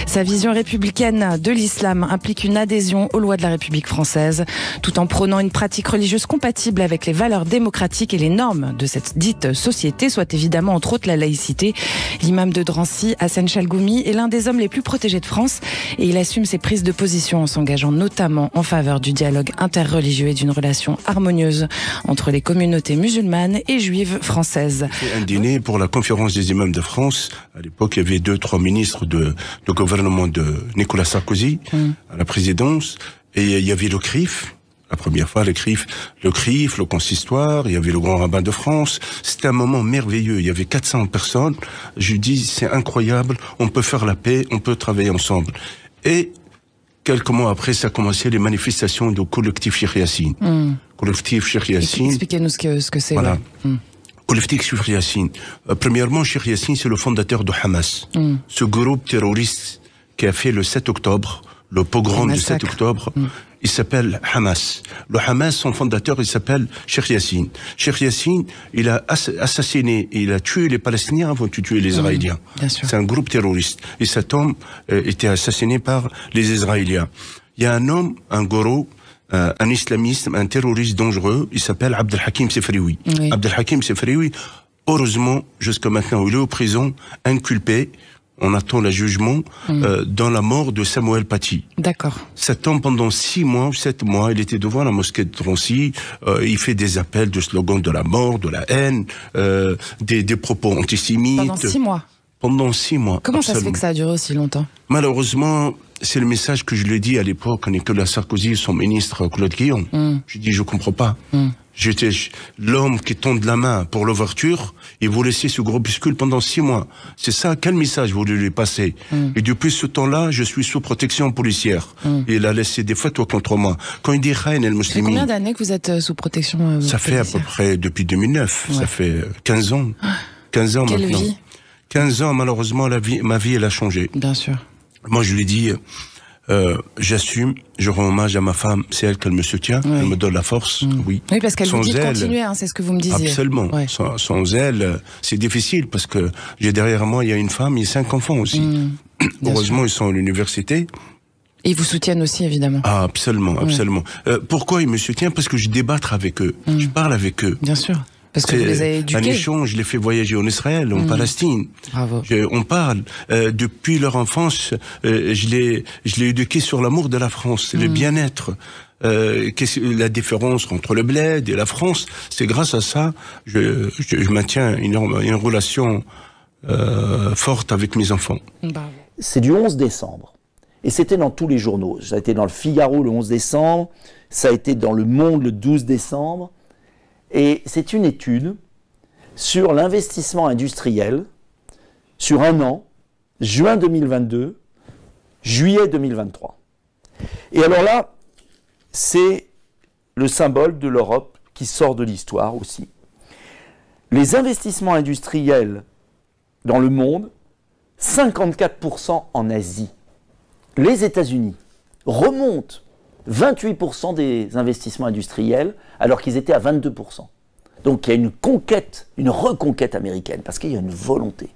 Sa vision républicaine de l'islam implique une adhésion aux lois de la République française, tout en prônant une pratique religieuse compatible avec les valeurs démocratiques et les normes de cette dite société, soit évidemment entre autres la laïcité. L'imam de Drancy, Hassan Chalgoumi, est l'un des hommes les plus protégés de France et il assume ses prises de position en s'engageant notamment en faveur du dialogue interreligieux et d'une relation harmonieuse entre les communautés musulmanes et juives françaises. C'est un dîner pour la conférence des imams de France. À l'époque, il y avait 2-3 ministres de gouvernement de Nicolas Sarkozy à la présidence, et il y avait le CRIF, la première fois le CRIF, le consistoire, il y avait le grand rabbin de France. C'était un moment merveilleux, il y avait 400 personnes. Je dis, c'est incroyable, on peut faire la paix, on peut travailler ensemble. Et quelques mois après, ça a commencé les manifestations du collectif Cheikh Yassine. Collectif Cheikh Yassine. Expliquez-nous ce que c'est. Voilà. Collectif Cheikh Yassine. Premièrement, Cheikh Yassine, c'est le fondateur de Hamas. Ce groupe terroriste qui a fait le 7 octobre, le pogrom du 7 octobre, il s'appelle Hamas. Le Hamas, son fondateur, il s'appelle Cheikh Yassine. Cheikh Yassine, il a assassiné, il a tué les Palestiniens avant de tuer les Israéliens. C'est un groupe terroriste. Et cet homme était assassiné par les Israéliens. Il y a un homme, un gourou, un islamiste, un terroriste dangereux, il s'appelle Abdelhakim Sefrioui. Abdelhakim Sefrioui, heureusement, jusqu'à maintenant, il est en prison, inculpé. On attend le jugement dans la mort de Samuel Paty. D'accord. Cet homme, pendant 6 mois ou 7 mois, il était devant la mosquée de Drancy. Il fait des appels de slogans de la mort, de la haine, des propos antisémites. Pendant 6 mois. Pendant 6 mois. Comment ça se fait que ça a duré aussi longtemps? Malheureusement, c'est le message que je lui ai dit à l'époque à Nicolas Sarkozy, son ministre Claude Guillon. Je dis, je comprends pas. J'étais l'homme qui tend la main pour l'ouverture et vous laissez ce groupuscule pendant 6 mois. C'est ça, quel message vous voulez lui passer? Et depuis ce temps-là, je suis sous protection policière. Et il a laissé des fatwas contre moi. Quand il dit Khaïn el Ça fait combien d'années que vous êtes sous protection Ça fait policière? à peu près depuis 2009. Ça fait 15 ans. 15 ans Quelle maintenant. vie? 15 ans, malheureusement, ma vie, elle a changé. Bien sûr. Moi, je lui dis, j'assume, je rends hommage à ma femme, c'est elle qui me soutient, elle me donne la force, oui. Oui, parce qu'elle vous dit de elle, continuer, hein, c'est ce que vous me disiez. Absolument. Ouais. Sans elle, c'est difficile, parce que j'ai derrière moi, il y a une femme, il y a 5 enfants aussi. Heureusement, ils sont à l'université. Et ils vous soutiennent aussi, évidemment. Ah, absolument, absolument. Pourquoi ils me soutiennent? Parce que je débattre avec eux, je parle avec eux. Bien sûr. Parce que vous les avez éduqués. Un échange, je les fais voyager en Israël, en Palestine. Bravo. On parle. Depuis leur enfance, je l'ai éduqué sur l'amour de la France, le bien-être. La différence entre le bled et la France, c'est grâce à ça je maintiens une relation forte avec mes enfants. C'est du 11 décembre. Et c'était dans tous les journaux. Ça a été dans le Figaro le 11 décembre, ça a été dans Le Monde le 12 décembre. Et c'est une étude sur l'investissement industriel sur un an, juin 2022, juillet 2023. Et alors là, c'est le symbole de l'Europe qui sort de l'histoire aussi. Les investissements industriels dans le monde, 54% en Asie. Les États-Unis remontent 28% des investissements industriels alors qu'ils étaient à 22%. Donc il y a une conquête, une reconquête américaine parce qu'il y a une volonté.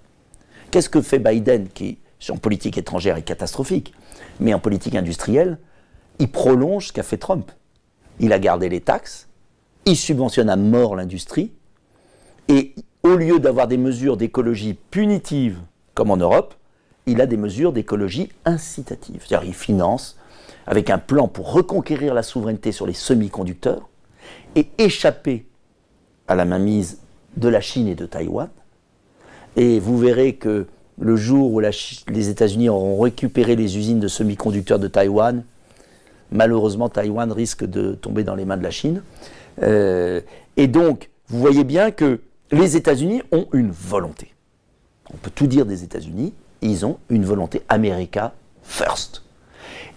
Qu'est-ce que fait Biden qui, en politique étrangère, est catastrophique, mais en politique industrielle, il prolonge ce qu'a fait Trump. Il a gardé les taxes, il subventionne à mort l'industrie et au lieu d'avoir des mesures d'écologie punitives comme en Europe, il a des mesures d'écologie incitatives. C'est-à-dire il finance avec un plan pour reconquérir la souveraineté sur les semi-conducteurs et échapper à la mainmise de la Chine et de Taïwan. Et vous verrez que le jour où les États-Unis auront récupéré les usines de semi-conducteurs de Taïwan, malheureusement Taïwan risque de tomber dans les mains de la Chine. Et donc, vous voyez bien que les États-Unis ont une volonté. On peut tout dire des États-Unis, ils ont une volonté America First.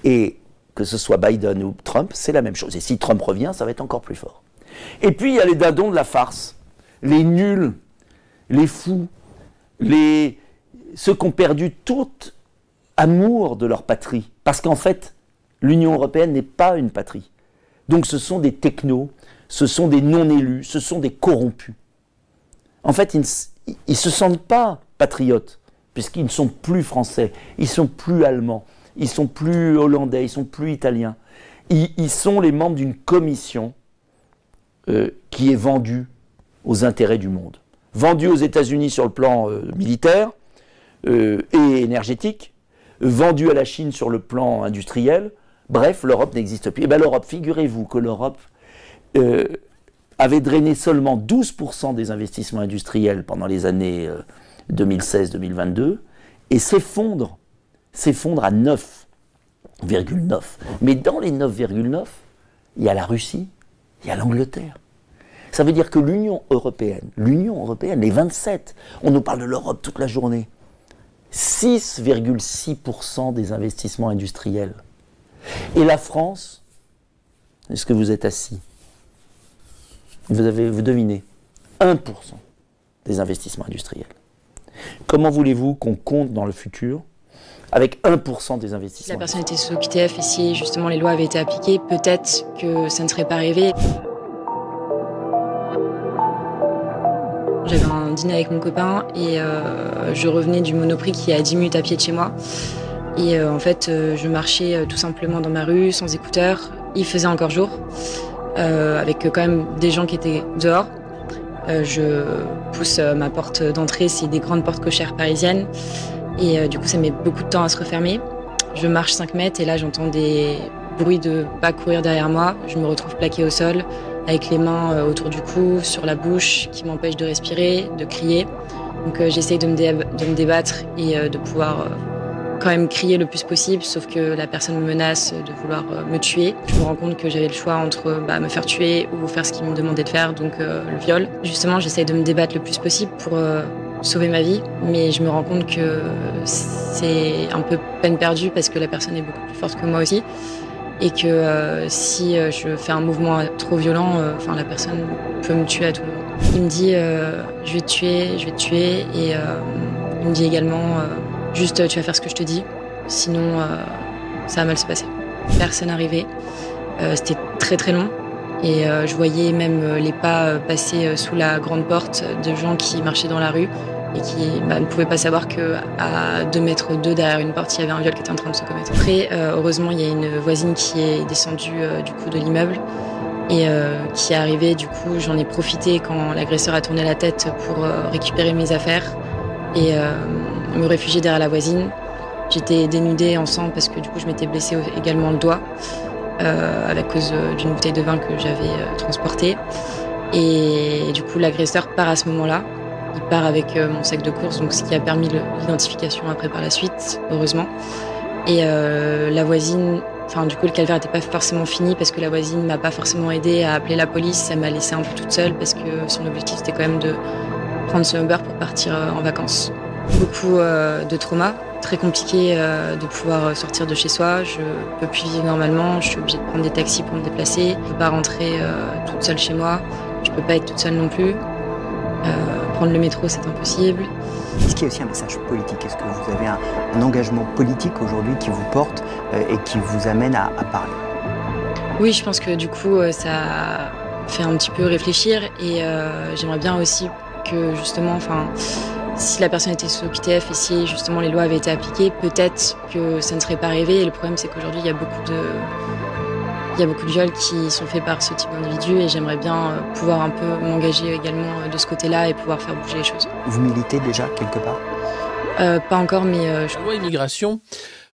Et que ce soit Biden ou Trump, c'est la même chose. Et si Trump revient, ça va être encore plus fort. Et puis, il y a les dindons de la farce, les nuls, les fous, ceux qui ont perdu tout amour de leur patrie. Parce qu'en fait, l'Union européenne n'est pas une patrie. Donc ce sont des technos, ce sont des non-élus, ce sont des corrompus. En fait, ils ne se sentent pas patriotes, puisqu'ils ne sont plus français, ils ne sont plus allemands, ils ne sont plus hollandais, ils ne sont plus italiens. Ils sont les membres d'une commission qui est vendue aux intérêts du monde. Vendue aux États-Unis sur le plan militaire et énergétique, vendue à la Chine sur le plan industriel. Bref, l'Europe n'existe plus. Et bien l'Europe, figurez-vous que l'Europe avait drainé seulement 12% des investissements industriels pendant les années 2016-2022 et s'effondre à 9,9. Mais dans les 9,9, il y a la Russie, il y a l'Angleterre. Ça veut dire que l'Union européenne, les 27, on nous parle de l'Europe toute la journée, 6,6% des investissements industriels. Et la France, est-ce que vous êtes assis? Vous devinez, 1% des investissements industriels. Comment voulez-vous qu'on compte dans le futur avec 1% des investissements? Si la personne était sous OQTF et si justement les lois avaient été appliquées, peut-être que ça ne serait pas arrivé. J'avais un dîner avec mon copain et je revenais du Monoprix qui est à 10 minutes à pied de chez moi. Et en fait, je marchais tout simplement dans ma rue, sans écouteurs. Il faisait encore jour, avec quand même des gens qui étaient dehors. Je pousse ma porte d'entrée, c'est des grandes portes cochères parisiennes. Et du coup, ça met beaucoup de temps à se refermer. Je marche 5 mètres et là, j'entends des bruits de pas courir derrière moi. Je me retrouve plaquée au sol, avec les mains autour du cou, sur la bouche, qui m'empêchent de respirer, de crier. Donc j'essaye de me débattre et de pouvoir quand même crier le plus possible, sauf que la personne me menace de vouloir me tuer. Je me rends compte que j'avais le choix entre me faire tuer ou faire ce qu'il me demandait de faire, donc le viol. Justement, j'essaye de me débattre le plus possible pour sauver ma vie, mais je me rends compte que c'est un peu peine perdue parce que la personne est beaucoup plus forte que moi aussi. Et que si je fais un mouvement trop violent, la personne peut me tuer à tout moment. Il me dit je vais te tuer, et il me dit également juste tu vas faire ce que je te dis, sinon ça va mal se passer. Personne n'arrivait, c'était très très long et je voyais même les pas passer sous la grande porte de gens qui marchaient dans la rue et qui ne pouvaient pas savoir qu'à 2 mètres derrière une porte, il y avait un viol qui était en train de se commettre. Après, heureusement, il y a une voisine qui est descendue du coup de l'immeuble et qui est arrivé. Du coup, j'en ai profité quand l'agresseur a tourné la tête pour récupérer mes affaires et me réfugier derrière la voisine. J'étais dénudée en sang parce que du coup, je m'étais blessée également le doigt à cause d'une bouteille de vin que j'avais transportée. Et du coup, l'agresseur part à ce moment-là. Il part avec mon sac de course, donc ce qui a permis l'identification après par la suite, heureusement. Et la voisine, du coup, le calvaire n'était pas forcément fini parce que la voisine m'a pas forcément aidée à appeler la police. Elle m'a laissée un peu toute seule parce que son objectif c'était quand même de prendre son Uber pour partir en vacances. Beaucoup de traumas, très compliqué de pouvoir sortir de chez soi. Je peux plus vivre normalement, je suis obligée de prendre des taxis pour me déplacer. Je peux pas rentrer toute seule chez moi, je peux pas être toute seule non plus. Prendre le métro, c'est impossible. Est-ce qu'il y a aussi un message politique? Est-ce que vous avez un engagement politique aujourd'hui qui vous porte et qui vous amène à parler? Oui, je pense que du coup, ça fait un petit peu réfléchir et j'aimerais bien aussi que justement, si la personne était sous OQTF et si justement les lois avaient été appliquées, peut-être que ça ne serait pas arrivé. Et le problème, c'est qu'aujourd'hui, il y a beaucoup de viols qui sont faits par ce type d'individus et j'aimerais bien pouvoir un peu m'engager également de ce côté-là et pouvoir faire bouger les choses. Vous militez déjà quelque part? Pas encore, mais... La loi immigration,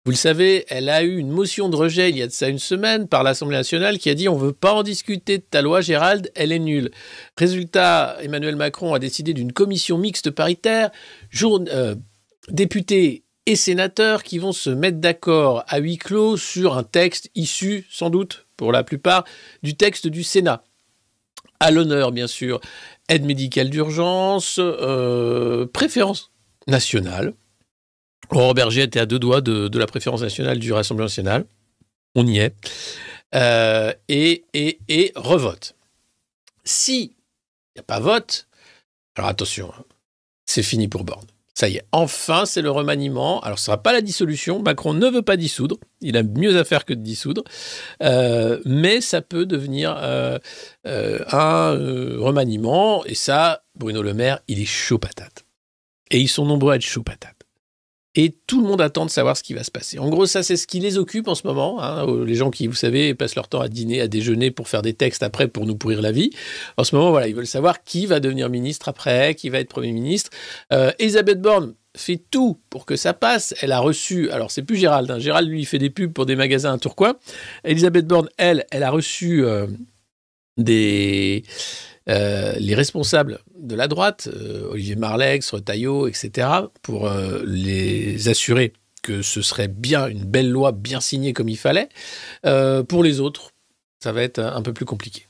vous le savez, elle a eu une motion de rejet il y a de ça une semaine par l'Assemblée nationale qui a dit « on ne veut pas en discuter de ta loi, Gérald, elle est nulle ». Résultat, Emmanuel Macron a décidé d'une commission mixte paritaire, députés et sénateurs qui vont se mettre d'accord à huis clos sur un texte issu, sans doute, pour la plupart, du texte du Sénat. À l'honneur, bien sûr, aide médicale d'urgence, préférence nationale. Laurent Berger était à 2 doigts de la préférence nationale du Rassemblement national. On y est. Et revote. S'il n'y a pas vote, alors attention, c'est fini pour Borne. Ça y est, enfin, c'est le remaniement. Alors, ce ne sera pas la dissolution. Macron ne veut pas dissoudre. Il a mieux à faire que de dissoudre. Mais ça peut devenir un remaniement. Et ça, Bruno Le Maire, il est chaud patate. Et ils sont nombreux à être chaud patate. Et tout le monde attend de savoir ce qui va se passer. En gros, ça, c'est ce qui les occupe en ce moment. Les gens qui, vous savez, passent leur temps à dîner, à déjeuner pour faire des textes après pour nous pourrir la vie. En ce moment, voilà, ils veulent savoir qui va devenir ministre après, qui va être Premier ministre. Elisabeth Borne fait tout pour que ça passe. Elle a reçu... Alors, c'est plus Gérald. Gérald, lui, il fait des pubs pour des magasins à Tourcoing. Elisabeth Borne, elle a reçu les responsables de la droite, Olivier Marleix, Retailleau, etc., pour les assurer que ce serait bien une belle loi bien signée comme il fallait. Pour les autres, ça va être un peu plus compliqué.